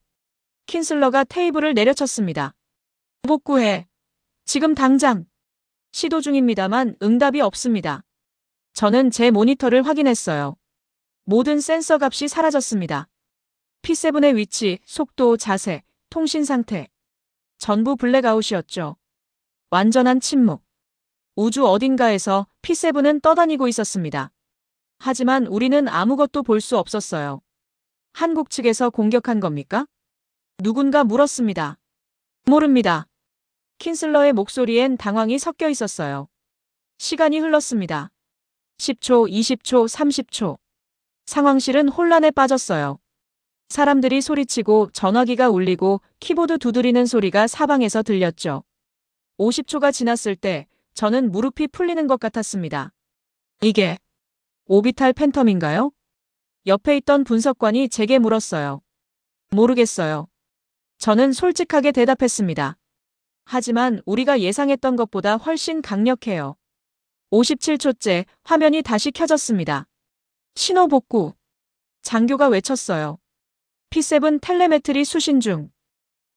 Speaker 1: 킨슬러가 테이블을 내려쳤습니다. 복구해. 지금 당장. 시도 중입니다만 응답이 없습니다. 저는 제 모니터를 확인했어요. 모든 센서 값이 사라졌습니다. P7의 위치, 속도, 자세, 통신 상태. 전부 블랙아웃이었죠. 완전한 침묵. 우주 어딘가에서 P7은 떠다니고 있었습니다. 하지만 우리는 아무것도 볼 수 없었어요. 한국 측에서 공격한 겁니까? 누군가 물었습니다. 모릅니다. 킨슬러의 목소리엔 당황이 섞여 있었어요. 시간이 흘렀습니다. 10초, 20초, 30초. 상황실은 혼란에 빠졌어요. 사람들이 소리치고 전화기가 울리고 키보드 두드리는 소리가 사방에서 들렸죠. 50초가 지났을 때 저는 무릎이 풀리는 것 같았습니다. 이게 오비탈 팬텀인가요? 옆에 있던 분석관이 제게 물었어요. 모르겠어요. 저는 솔직하게 대답했습니다. 하지만 우리가 예상했던 것보다 훨씬 강력해요. 57초째 화면이 다시 켜졌습니다. 신호 복구. 장교가 외쳤어요. P7 텔레메트리 수신 중.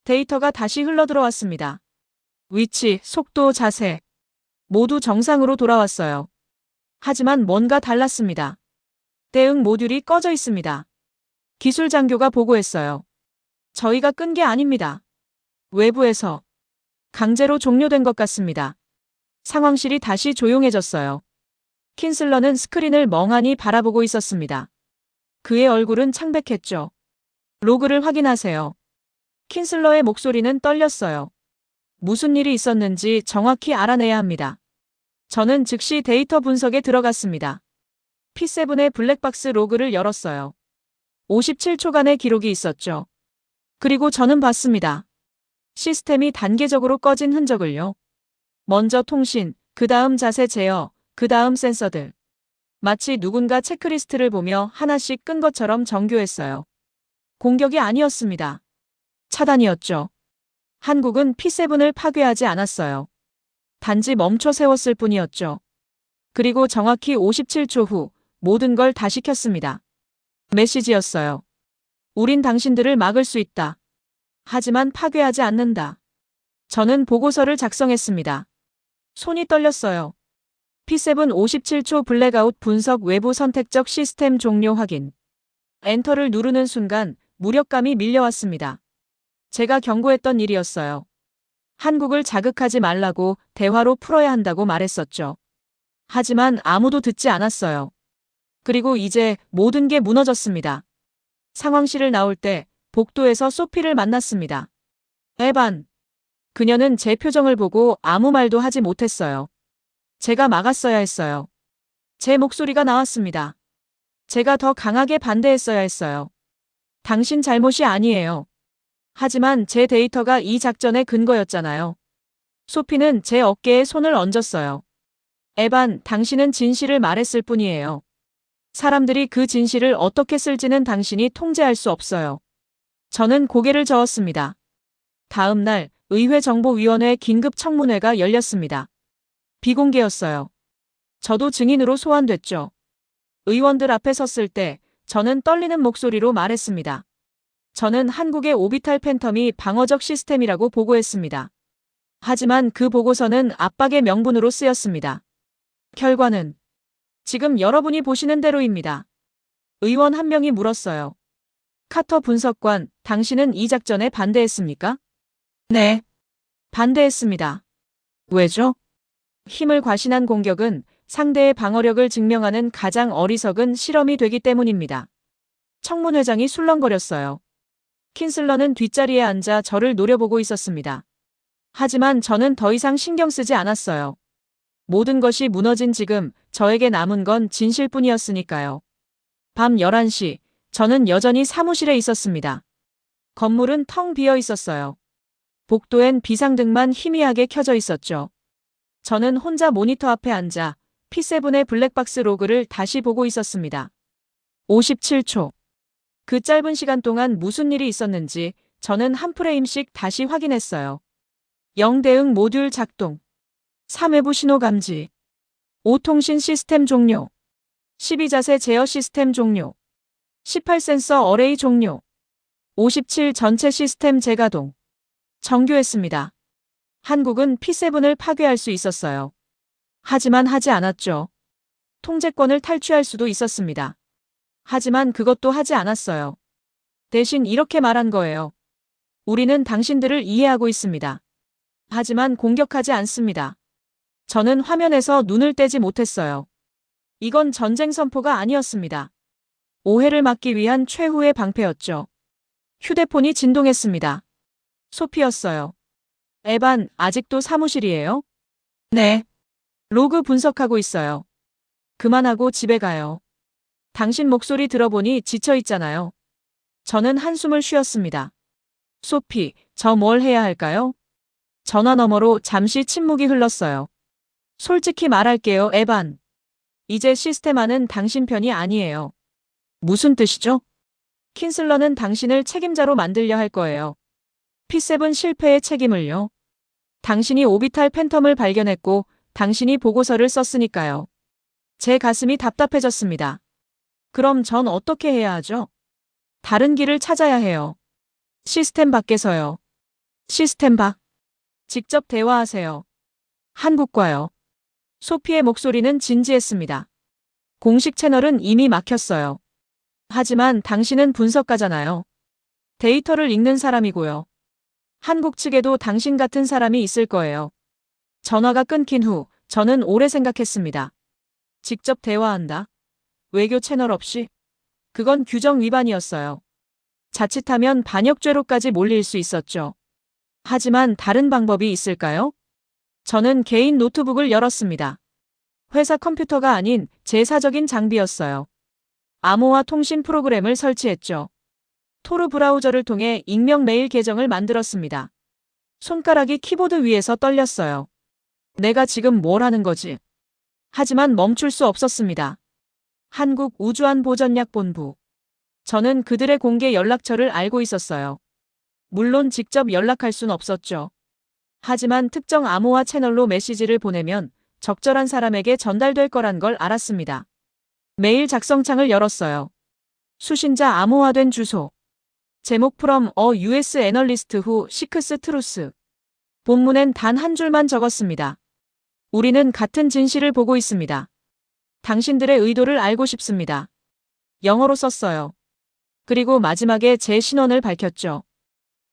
Speaker 1: 데이터가 다시 흘러들어왔습니다. 위치, 속도, 자세. 모두 정상으로 돌아왔어요. 하지만 뭔가 달랐습니다. 대응 모듈이 꺼져 있습니다. 기술 장교가 보고했어요. 저희가 끈 게 아닙니다. 외부에서 강제로 종료된 것 같습니다. 상황실이 다시 조용해졌어요. 킨슬러는 스크린을 멍하니 바라보고 있었습니다. 그의 얼굴은 창백했죠. 로그를 확인하세요. 킨슬러의 목소리는 떨렸어요. 무슨 일이 있었는지 정확히 알아내야 합니다. 저는 즉시 데이터 분석에 들어갔습니다. P7의 블랙박스 로그를 열었어요. 57초간의 기록이 있었죠. 그리고 저는 봤습니다. 시스템이 단계적으로 꺼진 흔적을요. 먼저 통신, 그 다음 자세 제어, 그 다음 센서들. 마치 누군가 체크리스트를 보며 하나씩 끈 것처럼 정교했어요. 공격이 아니었습니다. 차단이었죠. 한국은 P7을 파괴하지 않았어요. 단지 멈춰 세웠을 뿐이었죠. 그리고 정확히 57초 후 모든 걸 다시 켰습니다. 메시지였어요. 우린 당신들을 막을 수 있다. 하지만 파괴하지 않는다. 저는 보고서를 작성했습니다. 손이 떨렸어요. P7 57초 블랙아웃 분석 외부 선택적 시스템 종료 확인. 엔터를 누르는 순간 무력감이 밀려왔습니다. 제가 경고했던 일이었어요. 한국을 자극하지 말라고 대화로 풀어야 한다고 말했었죠. 하지만 아무도 듣지 않았어요. 그리고 이제 모든 게 무너졌습니다. 상황실을 나올 때 복도에서 소피를 만났습니다. 에반. 그녀는 제 표정을 보고 아무 말도 하지 못했어요. 제가 막았어야 했어요. 제 목소리가 나왔습니다. 제가 더 강하게 반대했어야 했어요. 당신 잘못이 아니에요. 하지만 제 데이터가 이 작전의 근거였잖아요. 소피는 제 어깨에 손을 얹었어요. 에반, 당신은 진실을 말했을 뿐이에요. 사람들이 그 진실을 어떻게 쓸지는 당신이 통제할 수 없어요. 저는 고개를 저었습니다. 다음 날 의회정보위원회 긴급 청문회가 열렸습니다. 비공개였어요. 저도 증인으로 소환됐죠. 의원들 앞에 섰을 때 저는 떨리는 목소리로 말했습니다. 저는 한국의 오비탈 팬텀이 방어적 시스템이라고 보고했습니다. 하지만 그 보고서는 압박의 명분으로 쓰였습니다. 결과는 지금 여러분이 보시는 대로입니다. 의원 한 명이 물었어요. 카터 분석관, 당신은 이 작전에 반대했습니까? 네. 반대했습니다. 왜죠? 힘을 과신한 공격은 상대의 방어력을 증명하는 가장 어리석은 실험이 되기 때문입니다. 청문회장이 술렁거렸어요. 킨슬러는 뒷자리에 앉아 저를 노려보고 있었습니다. 하지만 저는 더 이상 신경 쓰지 않았어요. 모든 것이 무너진 지금 저에게 남은 건 진실뿐이었으니까요. 밤 11시, 저는 여전히 사무실에 있었습니다. 건물은 텅 비어 있었어요. 복도엔 비상등만 희미하게 켜져 있었죠. 저는 혼자 모니터 앞에 앉아 P7의 블랙박스 로그를 다시 보고 있었습니다. 57초. 그 짧은 시간 동안 무슨 일이 있었는지 저는 한 프레임씩 다시 확인했어요. 0 대응 모듈 작동. 3외부 신호 감지. 5 통신 시스템 종료. 12 자세 제어 시스템 종료. 18 센서 어레이 종료. 57 전체 시스템 재가동. 정교했습니다. 한국은 P7을 파괴할 수 있었어요. 하지만 하지 않았죠. 통제권을 탈취할 수도 있었습니다. 하지만 그것도 하지 않았어요. 대신 이렇게 말한 거예요. 우리는 당신들을 이해하고 있습니다. 하지만 공격하지 않습니다. 저는 화면에서 눈을 떼지 못했어요. 이건 전쟁 선포가 아니었습니다. 오해를 막기 위한 최후의 방패였죠. 휴대폰이 진동했습니다. 소피였어요. 에반, 아직도 사무실이에요? 네. 로그 분석하고 있어요. 그만하고 집에 가요. 당신 목소리 들어보니 지쳐 있잖아요. 저는 한숨을 쉬었습니다. 소피, 저 뭘 해야 할까요? 전화 너머로 잠시 침묵이 흘렀어요. 솔직히 말할게요, 에반. 이제 시스테마는 당신 편이 아니에요. 무슨 뜻이죠? 킨슬러는 당신을 책임자로 만들려 할 거예요. P7 실패의 책임을요. 당신이 오비탈 팬텀을 발견했고 당신이 보고서를 썼으니까요. 제 가슴이 답답해졌습니다. 그럼 전 어떻게 해야 하죠? 다른 길을 찾아야 해요. 시스템 밖에서요. 시스템 밖. 직접 대화하세요. 한국과요. 소피의 목소리는 진지했습니다. 공식 채널은 이미 막혔어요. 하지만 당신은 분석가잖아요. 데이터를 읽는 사람이고요. 한국 측에도 당신 같은 사람이 있을 거예요. 전화가 끊긴 후 저는 오래 생각했습니다. 직접 대화한다. 외교 채널 없이? 그건 규정 위반이었어요. 자칫하면 반역죄로까지 몰릴 수 있었죠. 하지만 다른 방법이 있을까요? 저는 개인 노트북을 열었습니다. 회사 컴퓨터가 아닌 제 사적인 장비였어요. 암호화 통신 프로그램을 설치했죠. 토르 브라우저를 통해 익명 메일 계정을 만들었습니다. 손가락이 키보드 위에서 떨렸어요. 내가 지금 뭘 하는 거지? 하지만 멈출 수 없었습니다. 한국우주안보전략본부. 저는 그들의 공개 연락처를 알고 있었어요. 물론 직접 연락할 순 없었죠. 하지만 특정 암호화 채널로 메시지를 보내면 적절한 사람에게 전달될 거란 걸 알았습니다. 메일 작성창을 열었어요. 수신자 암호화된 주소. 제목 from a US analyst who seeks truth. 본문엔 단 한 줄만 적었습니다. 우리는 같은 진실을 보고 있습니다. 당신들의 의도를 알고 싶습니다. 영어로 썼어요. 그리고 마지막에 제 신원을 밝혔죠.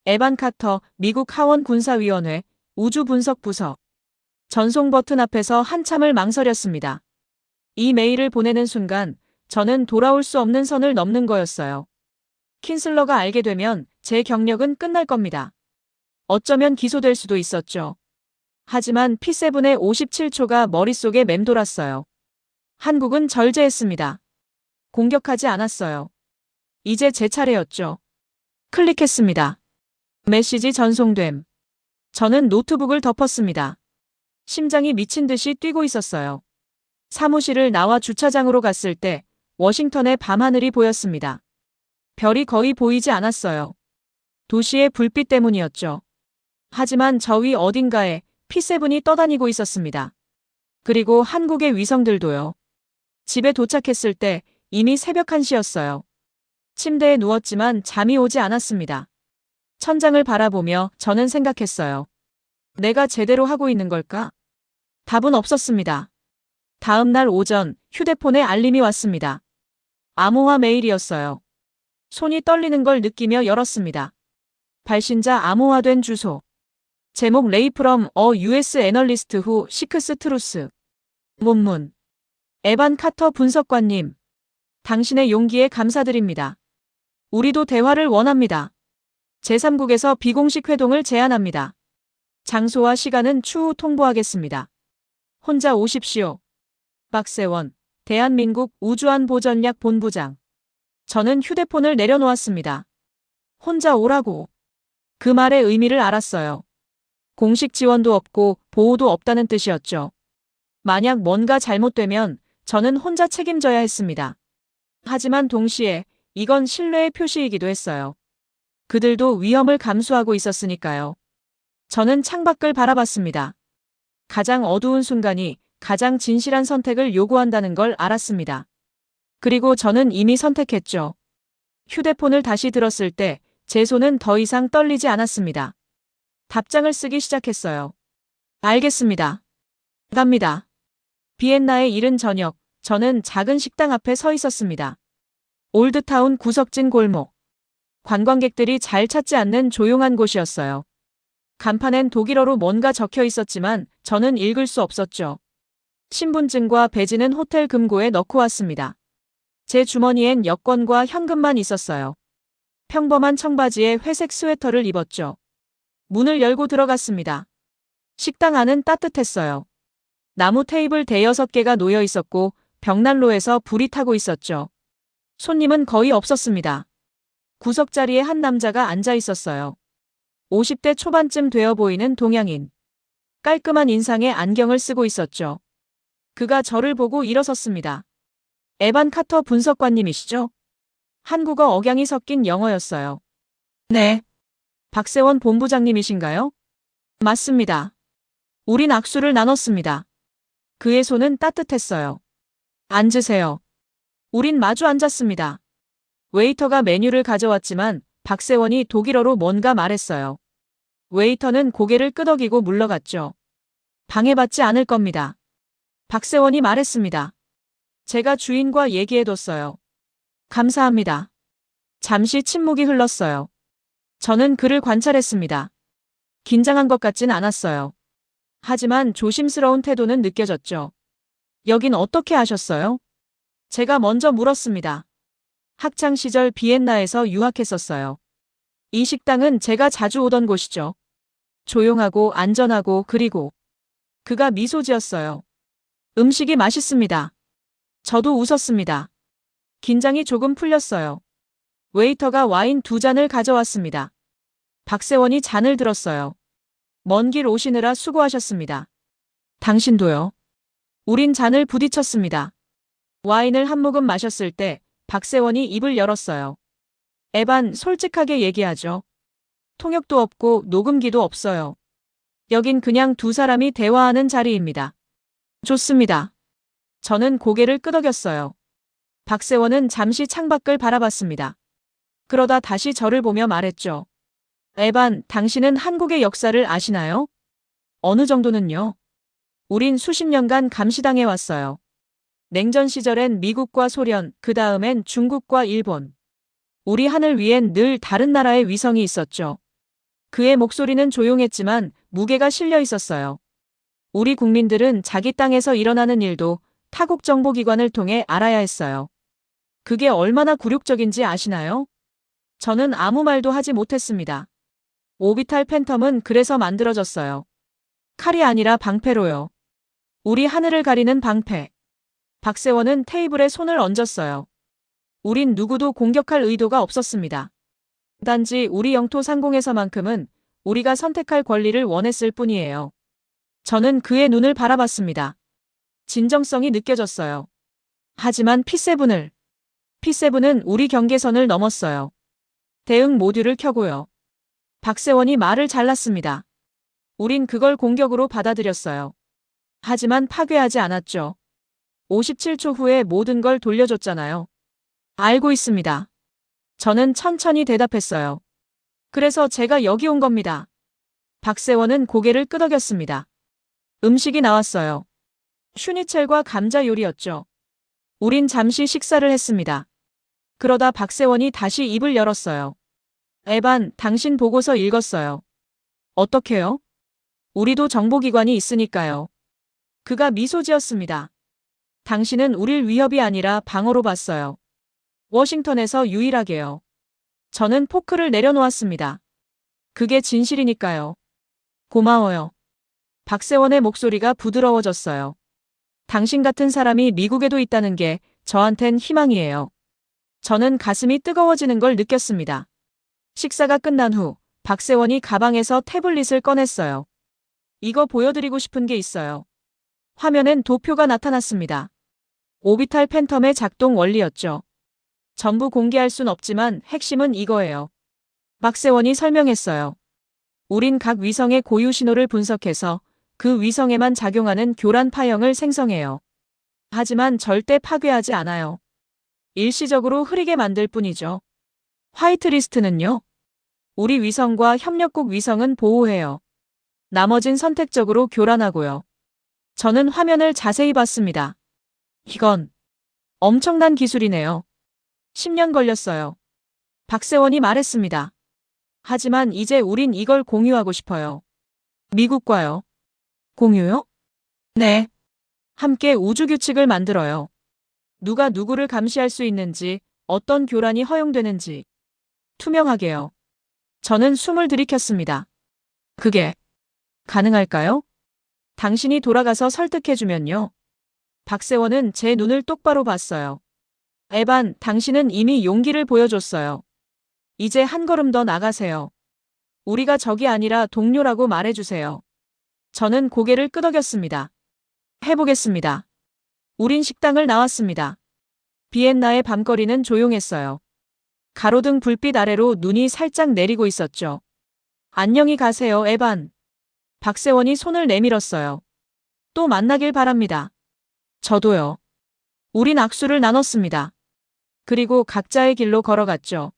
Speaker 1: 에반 카터, 미국 하원 군사위원회, 우주분석부서. 전송 버튼 앞에서 한참을 망설였습니다. 이 메일을 보내는 순간 저는 돌아올 수 없는 선을 넘는 거였어요. 킨슬러가 알게 되면 제 경력은 끝날 겁니다. 어쩌면 기소될 수도 있었죠. 하지만 P7의 57초가 머릿속에 맴돌았어요. 한국은 절제했습니다. 공격하지 않았어요. 이제 제 차례였죠. 클릭했습니다. 메시지 전송됨. 저는 노트북을 덮었습니다. 심장이 미친 듯이 뛰고 있었어요. 사무실을 나와 주차장으로 갔을 때 워싱턴의 밤하늘이 보였습니다. 별이 거의 보이지 않았어요. 도시의 불빛 때문이었죠. 하지만 저 위 어딘가에 P7이 떠다니고 있었습니다. 그리고 한국의 위성들도요. 집에 도착했을 때 이미 새벽 1시였어요. 침대에 누웠지만 잠이 오지 않았습니다. 천장을 바라보며 저는 생각했어요. 내가 제대로 하고 있는 걸까? 답은 없었습니다. 다음 날 오전 휴대폰에 알림이 왔습니다. 암호화 메일이었어요. 손이 떨리는 걸 느끼며 열었습니다. 발신자 암호화된 주소. 제목 레이 from a US analyst who seeks truth. 본문. 에반 카터 분석관님. 당신의 용기에 감사드립니다. 우리도 대화를 원합니다. 제3국에서 비공식 회동을 제안합니다. 장소와 시간은 추후 통보하겠습니다. 혼자 오십시오. 박세원, 대한민국 우주안보전략 본부장. 저는 휴대폰을 내려놓았습니다. 혼자 오라고. 그 말의 의미를 알았어요. 공식 지원도 없고 보호도 없다는 뜻이었죠. 만약 뭔가 잘못되면 저는 혼자 책임져야 했습니다. 하지만 동시에 이건 신뢰의 표시이기도 했어요. 그들도 위험을 감수하고 있었으니까요. 저는 창밖을 바라봤습니다. 가장 어두운 순간이 가장 진실한 선택을 요구한다는 걸 알았습니다. 그리고 저는 이미 선택했죠. 휴대폰을 다시 들었을 때 제 손은 더 이상 떨리지 않았습니다. 답장을 쓰기 시작했어요. 알겠습니다. 갑니다. 비엔나의 이른 저녁, 저는 작은 식당 앞에 서 있었습니다. 올드타운 구석진 골목. 관광객들이 잘 찾지 않는 조용한 곳이었어요. 간판엔 독일어로 뭔가 적혀 있었지만 저는 읽을 수 없었죠. 신분증과 배지는 호텔 금고에 넣고 왔습니다. 제 주머니엔 여권과 현금만 있었어요. 평범한 청바지에 회색 스웨터를 입었죠. 문을 열고 들어갔습니다. 식당 안은 따뜻했어요. 나무 테이블 대여섯 개가 놓여 있었고 벽난로에서 불이 타고 있었죠. 손님은 거의 없었습니다. 구석자리에 한 남자가 앉아 있었어요. 50대 초반쯤 되어 보이는 동양인. 깔끔한 인상에 안경을 쓰고 있었죠. 그가 저를 보고 일어섰습니다. 에반 카터 분석관님이시죠? 한국어 억양이 섞인 영어였어요. 네. 박세원 본부장님이신가요? 맞습니다. 우린 악수를 나눴습니다. 그의 손은 따뜻했어요. 앉으세요. 우린 마주 앉았습니다. 웨이터가 메뉴를 가져왔지만 박세원이 독일어로 뭔가 말했어요. 웨이터는 고개를 끄덕이고 물러갔죠. 방해받지 않을 겁니다. 박세원이 말했습니다. 제가 주인과 얘기해뒀어요. 감사합니다. 잠시 침묵이 흘렀어요. 저는 그를 관찰했습니다. 긴장한 것 같진 않았어요. 하지만 조심스러운 태도는 느껴졌죠. 여긴 어떻게 아셨어요? 제가 먼저 물었습니다. 학창시절 비엔나에서 유학했었어요. 이 식당은 제가 자주 오던 곳이죠. 조용하고 안전하고 그리고 그가 미소 지었어요. 음식이 맛있습니다. 저도 웃었습니다. 긴장이 조금 풀렸어요. 웨이터가 와인 2잔을 가져왔습니다. 박세원이 잔을 들었어요. 먼 길 오시느라 수고하셨습니다. 당신도요. 우린 잔을 부딪혔습니다. 와인을 한 모금 마셨을 때 박세원이 입을 열었어요. 에반, 솔직하게 얘기하죠. 통역도 없고 녹음기도 없어요. 여긴 그냥 두 사람이 대화하는 자리입니다. 좋습니다. 저는 고개를 끄덕였어요. 박세원은 잠시 창밖을 바라봤습니다. 그러다 다시 저를 보며 말했죠. 에반, 당신은 한국의 역사를 아시나요? 어느 정도는요? 우린 수십 년간 감시당해 왔어요. 냉전 시절엔 미국과 소련, 그 다음엔 중국과 일본. 우리 하늘 위엔 늘 다른 나라의 위성이 있었죠. 그의 목소리는 조용했지만 무게가 실려 있었어요. 우리 국민들은 자기 땅에서 일어나는 일도 타국 정보기관을 통해 알아야 했어요. 그게 얼마나 굴욕적인지 아시나요? 저는 아무 말도 하지 못했습니다. 오비탈 팬텀은 그래서 만들어졌어요. 칼이 아니라 방패로요. 우리 하늘을 가리는 방패. 박세원은 테이블에 손을 얹었어요. 우린 누구도 공격할 의도가 없었습니다. 단지 우리 영토 상공에서만큼은 우리가 선택할 권리를 원했을 뿐이에요. 저는 그의 눈을 바라봤습니다. 진정성이 느껴졌어요. 하지만 P7은 우리 경계선을 넘었어요. 대응 모듈을 켜고요. 박세원이 말을 잘랐습니다. 우린 그걸 공격으로 받아들였어요. 하지만 파괴하지 않았죠. 57초 후에 모든 걸 돌려줬잖아요. 알고 있습니다. 저는 천천히 대답했어요. 그래서 제가 여기 온 겁니다. 박세원은 고개를 끄덕였습니다. 음식이 나왔어요. 슈니첼과 감자 요리였죠. 우린 잠시 식사를 했습니다. 그러다 박세원이 다시 입을 열었어요. 에반, 당신 보고서 읽었어요. 어떻게요? 우리도 정보기관이 있으니까요. 그가 미소 지었습니다. 당신은 우릴 위협이 아니라 방어로 봤어요. 워싱턴에서 유일하게요. 저는 포크를 내려놓았습니다. 그게 진실이니까요. 고마워요. 박세원의 목소리가 부드러워졌어요. 당신 같은 사람이 미국에도 있다는 게 저한텐 희망이에요. 저는 가슴이 뜨거워지는 걸 느꼈습니다. 식사가 끝난 후 박세원이 가방에서 태블릿을 꺼냈어요. 이거 보여드리고 싶은 게 있어요. 화면엔 도표가 나타났습니다. 오비탈 팬텀의 작동 원리였죠. 전부 공개할 순 없지만 핵심은 이거예요. 박세원이 설명했어요. 우린 각 위성의 고유 신호를 분석해서 그 위성에만 작용하는 교란 파형을 생성해요. 하지만 절대 파괴하지 않아요. 일시적으로 흐리게 만들 뿐이죠. 화이트리스트는요? 우리 위성과 협력국 위성은 보호해요. 나머진 선택적으로 교란하고요. 저는 화면을 자세히 봤습니다. 이건 엄청난 기술이네요. 10년 걸렸어요. 박세원이 말했습니다. 하지만 이제 우린 이걸 공유하고 싶어요. 미국과요. 공유요? 네. 함께 우주규칙을 만들어요. 누가 누구를 감시할 수 있는지, 어떤 교란이 허용되는지. 투명하게요. 저는 숨을 들이켰습니다. 그게 가능할까요? 당신이 돌아가서 설득해주면요. 박세원은 제 눈을 똑바로 봤어요. 에반, 당신은 이미 용기를 보여줬어요. 이제 한 걸음 더 나가세요. 우리가 적이 아니라 동료라고 말해주세요. 저는 고개를 끄덕였습니다. 해보겠습니다. 우린 식당을 나왔습니다. 비엔나의 밤거리는 조용했어요. 가로등 불빛 아래로 눈이 살짝 내리고 있었죠. 안녕히 가세요, 에반. 박세원이 손을 내밀었어요. 또 만나길 바랍니다. 저도요. 우린 악수를 나눴습니다. 그리고 각자의 길로 걸어갔죠.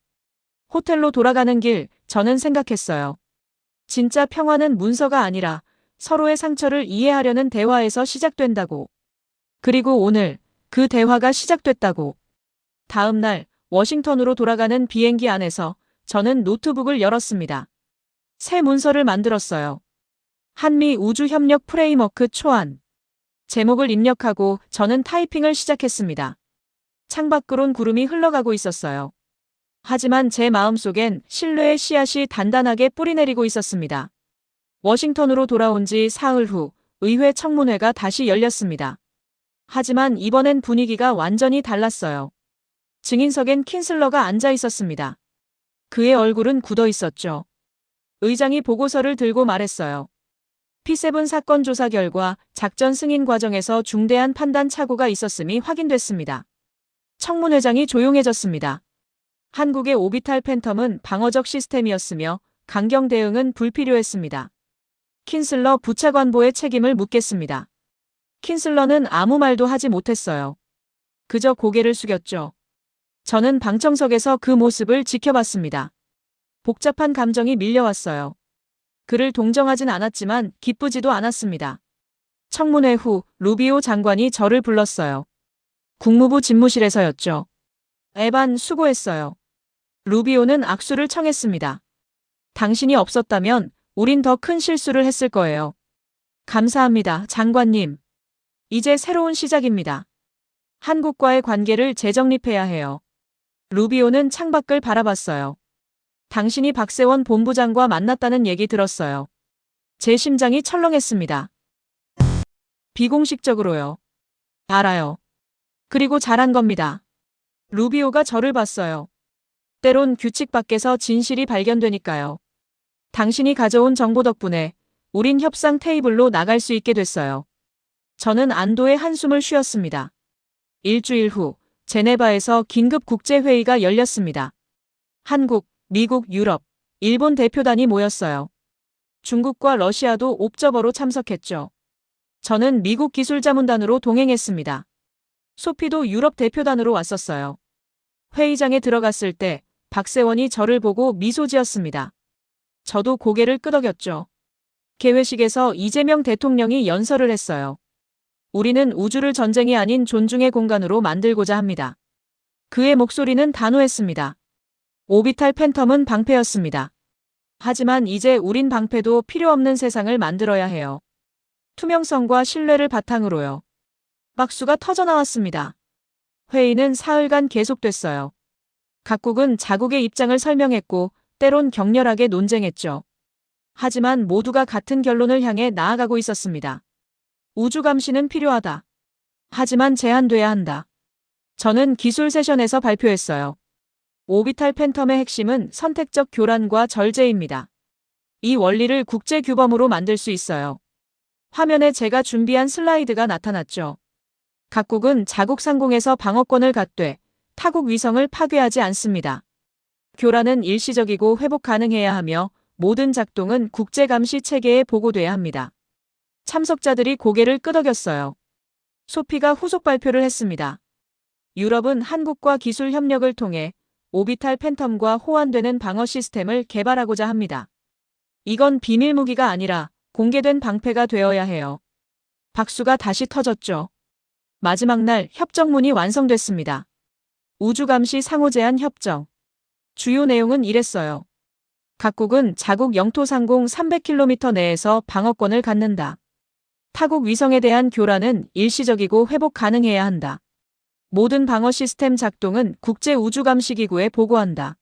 Speaker 1: 호텔로 돌아가는 길, 저는 생각했어요. 진짜 평화는 문서가 아니라 서로의 상처를 이해하려는 대화에서 시작된다고. 그리고 오늘 그 대화가 시작됐다고. 다음 날 워싱턴으로 돌아가는 비행기 안에서 저는 노트북을 열었습니다. 새 문서를 만들었어요. 한미 우주협력 프레임워크 초안. 제목을 입력하고 저는 타이핑을 시작했습니다. 창밖으론 구름이 흘러가고 있었어요. 하지만 제 마음속엔 신뢰의 씨앗이 단단하게 뿌리내리고 있었습니다. 워싱턴으로 돌아온 지 사흘 후 의회 청문회가 다시 열렸습니다. 하지만 이번엔 분위기가 완전히 달랐어요. 증인석엔 킨슬러가 앉아 있었습니다. 그의 얼굴은 굳어 있었죠. 의장이 보고서를 들고 말했어요. P7 사건 조사 결과 작전 승인 과정에서 중대한 판단 착오가 있었음이 확인됐습니다. 청문회장이 조용해졌습니다. 한국의 오비탈 팬텀은 방어적 시스템이었으며 강경 대응은 불필요했습니다. 킨슬러 부차관보의 책임을 묻겠습니다. 킨슬러는 아무 말도 하지 못했어요. 그저 고개를 숙였죠. 저는 방청석에서 그 모습을 지켜봤습니다. 복잡한 감정이 밀려왔어요. 그를 동정하진 않았지만 기쁘지도 않았습니다. 청문회 후 루비오 장관이 저를 불렀어요. 국무부 집무실에서였죠. 에반, 수고했어요. 루비오는 악수를 청했습니다. 당신이 없었다면 우린 더 큰 실수를 했을 거예요. 감사합니다, 장관님. 이제 새로운 시작입니다. 한국과의 관계를 재정립해야 해요. 루비오는 창밖을 바라봤어요. 당신이 박세원 본부장과 만났다는 얘기 들었어요. 제 심장이 철렁했습니다. 비공식적으로요. 알아요. 그리고 잘한 겁니다. 루비오가 저를 봤어요. 때론 규칙 밖에서 진실이 발견되니까요. 당신이 가져온 정보 덕분에 우린 협상 테이블로 나갈 수 있게 됐어요. 저는 안도의 한숨을 쉬었습니다. 일주일 후 제네바에서 긴급 국제회의가 열렸습니다. 한국, 미국, 유럽, 일본 대표단이 모였어요. 중국과 러시아도 옵저버로 참석했죠. 저는 미국 기술자문단으로 동행했습니다. 소피도 유럽 대표단으로 왔었어요. 회의장에 들어갔을 때 박세원이 저를 보고 미소 지었습니다. 저도 고개를 끄덕였죠. 개회식에서 이재명 대통령이 연설을 했어요. 우리는 우주를 전쟁이 아닌 존중의 공간으로 만들고자 합니다. 그의 목소리는 단호했습니다. 오비탈 팬텀은 방패였습니다. 하지만 이제 우린 방패도 필요 없는 세상을 만들어야 해요. 투명성과 신뢰를 바탕으로요. 박수가 터져나왔습니다. 회의는 사흘간 계속됐어요. 각국은 자국의 입장을 설명했고 때론 격렬하게 논쟁했죠. 하지만 모두가 같은 결론을 향해 나아가고 있었습니다. 우주 감시는 필요하다. 하지만 제한돼야 한다. 저는 기술 세션에서 발표했어요. 오비탈 팬텀의 핵심은 선택적 교란과 절제입니다. 이 원리를 국제 규범으로 만들 수 있어요. 화면에 제가 준비한 슬라이드가 나타났죠. 각국은 자국 상공에서 방어권을 갖되 타국 위성을 파괴하지 않습니다. 교란은 일시적이고 회복 가능해야 하며 모든 작동은 국제 감시 체계에 보고돼야 합니다. 참석자들이 고개를 끄덕였어요. 소피가 후속 발표를 했습니다. 유럽은 한국과 기술 협력을 통해 오비탈 팬텀과 호환되는 방어 시스템을 개발하고자 합니다. 이건 비밀 무기가 아니라 공개된 방패가 되어야 해요. 박수가 다시 터졌죠. 마지막 날 협정문이 완성됐습니다. 우주감시 상호제한 협정. 주요 내용은 이랬어요. 각국은 자국 영토 상공 300km 내에서 방어권을 갖는다. 타국 위성에 대한 교란은 일시적이고 회복 가능해야 한다. 모든 방어 시스템 작동은 국제우주감시기구에 보고한다.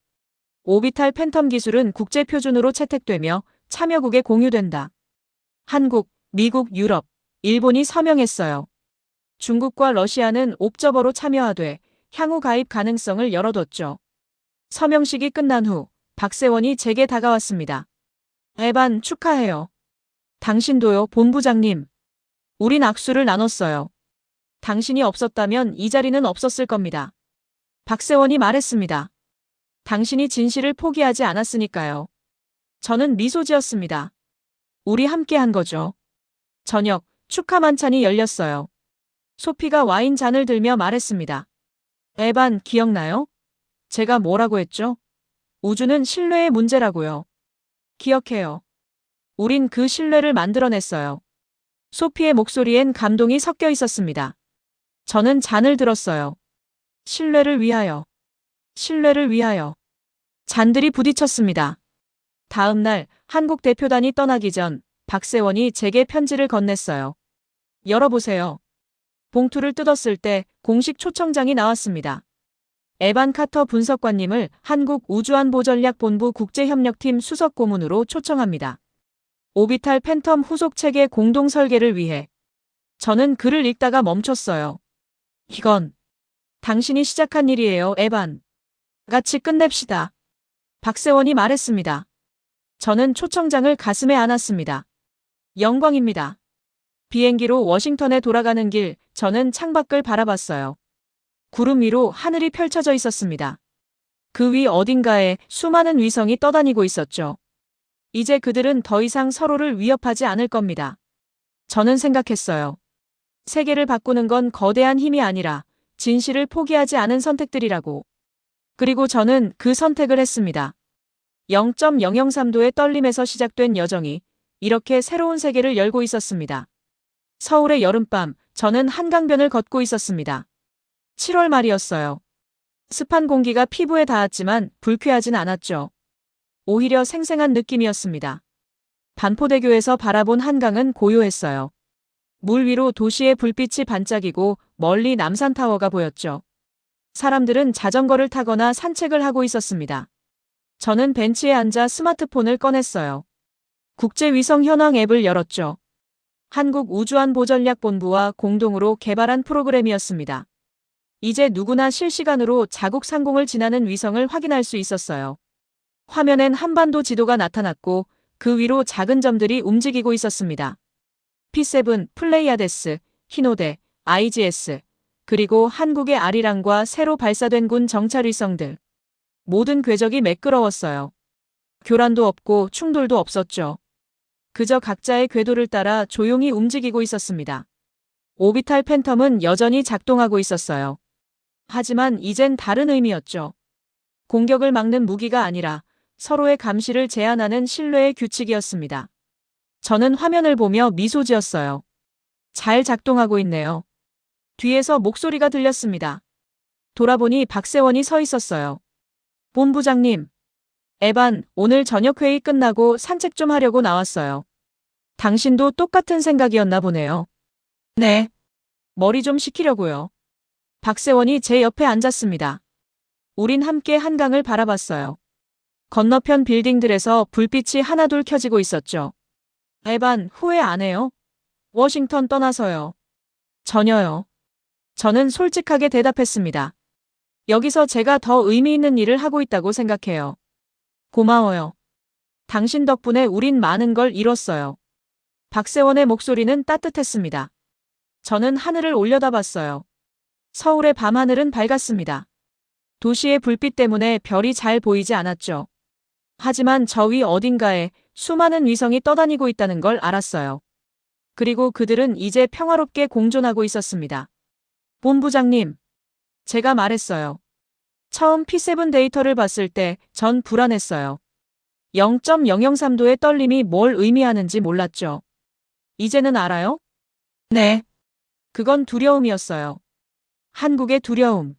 Speaker 1: 오비탈 팬텀 기술은 국제표준으로 채택되며 참여국에 공유된다. 한국, 미국, 유럽, 일본이 서명했어요. 중국과 러시아는 옵저버로 참여하되 향후 가입 가능성을 열어뒀죠. 서명식이 끝난 후 박세원이 제게 다가왔습니다. 에반, 축하해요. 당신도요, 본부장님. 우린 악수를 나눴어요. 당신이 없었다면 이 자리는 없었을 겁니다. 박세원이 말했습니다. 당신이 진실을 포기하지 않았으니까요. 저는 미소 지었습니다. 우리 함께 한 거죠. 저녁, 축하 만찬이 열렸어요. 소피가 와인 잔을 들며 말했습니다. 에반, 기억나요? 제가 뭐라고 했죠? 우주는 신뢰의 문제라고요. 기억해요. 우린 그 신뢰를 만들어냈어요. 소피의 목소리엔 감동이 섞여 있었습니다. 저는 잔을 들었어요. 신뢰를 위하여. 신뢰를 위하여. 잔들이 부딪혔습니다. 다음 날 한국 대표단이 떠나기 전 박세원이 제게 편지를 건넸어요. 열어보세요. 봉투를 뜯었을 때 공식 초청장이 나왔습니다. 에반 카터 분석관님을 한국우주안보전략본부 국제협력팀 수석고문으로 초청합니다. 오비탈 팬텀 후속 체계 공동 설계를 위해. 저는 글을 읽다가 멈췄어요. 이건 당신이 시작한 일이에요, 에반. 같이 끝냅시다. 박세원이 말했습니다. 저는 초청장을 가슴에 안았습니다. 영광입니다. 비행기로 워싱턴에 돌아가는 길, 저는 창밖을 바라봤어요. 구름 위로 하늘이 펼쳐져 있었습니다. 그 위 어딘가에 수많은 위성이 떠다니고 있었죠. 이제 그들은 더 이상 서로를 위협하지 않을 겁니다. 저는 생각했어요. 세계를 바꾸는 건 거대한 힘이 아니라 진실을 포기하지 않은 선택들이라고. 그리고 저는 그 선택을 했습니다. 0.003도의 떨림에서 시작된 여정이 이렇게 새로운 세계를 열고 있었습니다. 서울의 여름밤, 저는 한강변을 걷고 있었습니다. 7월 말이었어요. 습한 공기가 피부에 닿았지만 불쾌하진 않았죠. 오히려 생생한 느낌이었습니다. 반포대교에서 바라본 한강은 고요했어요. 물 위로 도시의 불빛이 반짝이고 멀리 남산타워가 보였죠. 사람들은 자전거를 타거나 산책을 하고 있었습니다. 저는 벤치에 앉아 스마트폰을 꺼냈어요. 국제위성 현황 앱을 열었죠. 한국우주안보전략본부와 공동으로 개발한 프로그램이었습니다. 이제 누구나 실시간으로 자국 상공을 지나는 위성을 확인할 수 있었어요. 화면엔 한반도 지도가 나타났고 그 위로 작은 점들이 움직이고 있었습니다. P7, 플레이아데스, 히노데, IGS, 그리고 한국의 아리랑과 새로 발사된 군 정찰위성들. 모든 궤적이 매끄러웠어요. 교란도 없고 충돌도 없었죠. 그저 각자의 궤도를 따라 조용히 움직이고 있었습니다. 오비탈 팬텀은 여전히 작동하고 있었어요. 하지만 이젠 다른 의미였죠. 공격을 막는 무기가 아니라 서로의 감시를 제한하는 신뢰의 규칙이었습니다. 저는 화면을 보며 미소 지었어요. 잘 작동하고 있네요. 뒤에서 목소리가 들렸습니다. 돌아보니 박세원이 서 있었어요. 본부장님. 에반, 오늘 저녁 회의 끝나고 산책 좀 하려고 나왔어요. 당신도 똑같은 생각이었나 보네요. 네. 머리 좀 식히려고요. 박세원이 제 옆에 앉았습니다. 우린 함께 한강을 바라봤어요. 건너편 빌딩들에서 불빛이 하나둘 켜지고 있었죠. 에반, 후회 안 해요? 워싱턴 떠나서요. 전혀요. 저는 솔직하게 대답했습니다. 여기서 제가 더 의미 있는 일을 하고 있다고 생각해요. 고마워요. 당신 덕분에 우린 많은 걸 이뤘어요. 박세원의 목소리는 따뜻했습니다. 저는 하늘을 올려다봤어요. 서울의 밤하늘은 밝았습니다. 도시의 불빛 때문에 별이 잘 보이지 않았죠. 하지만 저 위 어딘가에 수많은 위성이 떠다니고 있다는 걸 알았어요. 그리고 그들은 이제 평화롭게 공존하고 있었습니다. 본부장님. 제가 말했어요. 처음 P7 데이터를 봤을 때 전 불안했어요. 0.003도의 떨림이 뭘 의미하는지 몰랐죠. 이제는 알아요? 네. 그건 두려움이었어요. 한국의 두려움.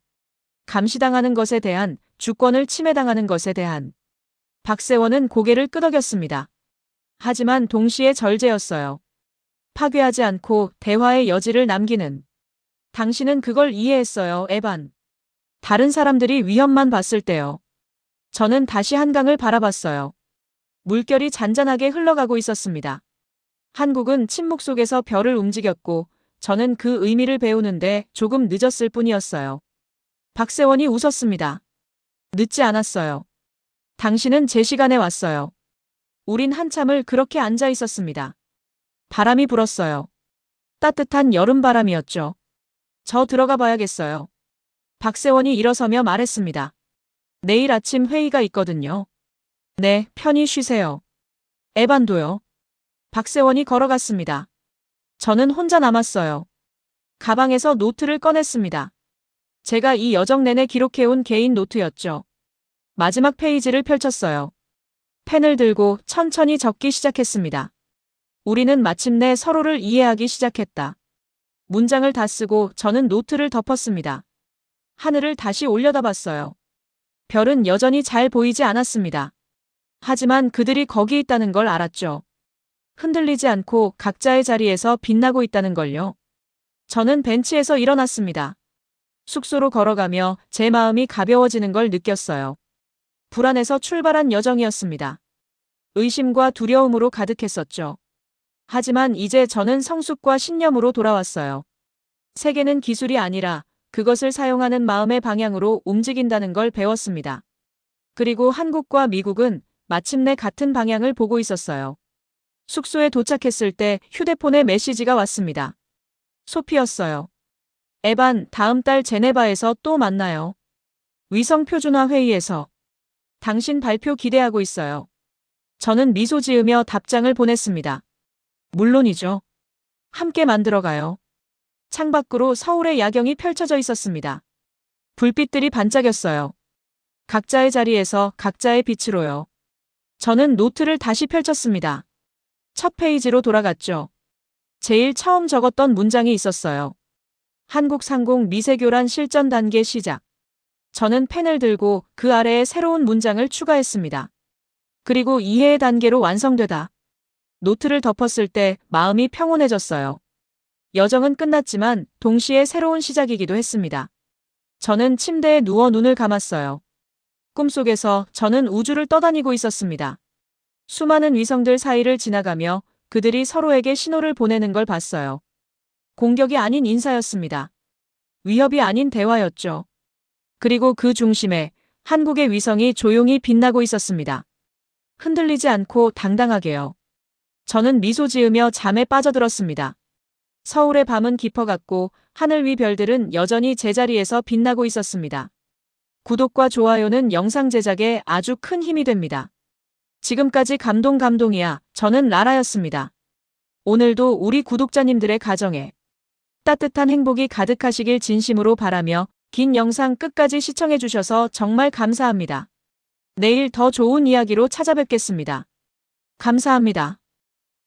Speaker 1: 감시당하는 것에 대한, 주권을 침해당하는 것에 대한. 박세원은 고개를 끄덕였습니다. 하지만 동시에 절제였어요. 파괴하지 않고 대화의 여지를 남기는. 당신은 그걸 이해했어요, 에반. 다른 사람들이 위험만 봤을 때요. 저는 다시 한강을 바라봤어요. 물결이 잔잔하게 흘러가고 있었습니다. 한국은 침묵 속에서 별을 움직였고 저는 그 의미를 배우는데 조금 늦었을 뿐이었어요. 박세원이 웃었습니다. 늦지 않았어요. 당신은 제 시간에 왔어요. 우린 한참을 그렇게 앉아 있었습니다. 바람이 불었어요. 따뜻한 여름바람이었죠. 저 들어가 봐야겠어요. 박세원이 일어서며 말했습니다. 내일 아침 회의가 있거든요. 네, 편히 쉬세요. 에반도요. 박세원이 걸어갔습니다. 저는 혼자 남았어요. 가방에서 노트를 꺼냈습니다. 제가 이 여정 내내 기록해온 개인 노트였죠. 마지막 페이지를 펼쳤어요. 펜을 들고 천천히 적기 시작했습니다. 우리는 마침내 서로를 이해하기 시작했다. 문장을 다 쓰고 저는 노트를 덮었습니다. 하늘을 다시 올려다봤어요. 별은 여전히 잘 보이지 않았습니다. 하지만 그들이 거기 있다는 걸 알았죠. 흔들리지 않고 각자의 자리에서 빛나고 있다는 걸요. 저는 벤치에서 일어났습니다. 숙소로 걸어가며 제 마음이 가벼워지는 걸 느꼈어요. 불안해서 출발한 여정이었습니다. 의심과 두려움으로 가득했었죠. 하지만 이제 저는 성숙과 신념으로 돌아왔어요. 세계는 기술이 아니라 그것을 사용하는 마음의 방향으로 움직인다는 걸 배웠습니다. 그리고 한국과 미국은 마침내 같은 방향을 보고 있었어요. 숙소에 도착했을 때 휴대폰에 메시지가 왔습니다. 소피였어요. 에반, 다음 달 제네바에서 또 만나요. 위성 표준화 회의에서. 당신 발표 기대하고 있어요. 저는 미소 지으며 답장을 보냈습니다. 물론이죠. 함께 만들어가요. 창밖으로 서울의 야경이 펼쳐져 있었습니다. 불빛들이 반짝였어요. 각자의 자리에서 각자의 빛으로요. 저는 노트를 다시 펼쳤습니다. 첫 페이지로 돌아갔죠. 제일 처음 적었던 문장이 있었어요. 한국 상공 미세교란 실전 단계 시작. 저는 펜을 들고 그 아래에 새로운 문장을 추가했습니다. 그리고 이해의 단계로 완성되다. 노트를 덮었을 때 마음이 평온해졌어요. 여정은 끝났지만 동시에 새로운 시작이기도 했습니다. 저는 침대에 누워 눈을 감았어요. 꿈속에서 저는 우주를 떠다니고 있었습니다. 수많은 위성들 사이를 지나가며 그들이 서로에게 신호를 보내는 걸 봤어요. 공격이 아닌 인사였습니다. 위협이 아닌 대화였죠. 그리고 그 중심에 한국의 위성이 조용히 빛나고 있었습니다. 흔들리지 않고 당당하게요. 저는 미소 지으며 잠에 빠져들었습니다. 서울의 밤은 깊어갔고 하늘 위 별들은 여전히 제자리에서 빛나고 있었습니다. 구독과 좋아요는 영상 제작에 아주 큰 힘이 됩니다. 지금까지 감동이야. 저는 라라였습니다. 오늘도 우리 구독자님들의 가정에 따뜻한 행복이 가득하시길 진심으로 바라며 긴 영상 끝까지 시청해주셔서 정말 감사합니다. 내일 더 좋은 이야기로 찾아뵙겠습니다. 감사합니다.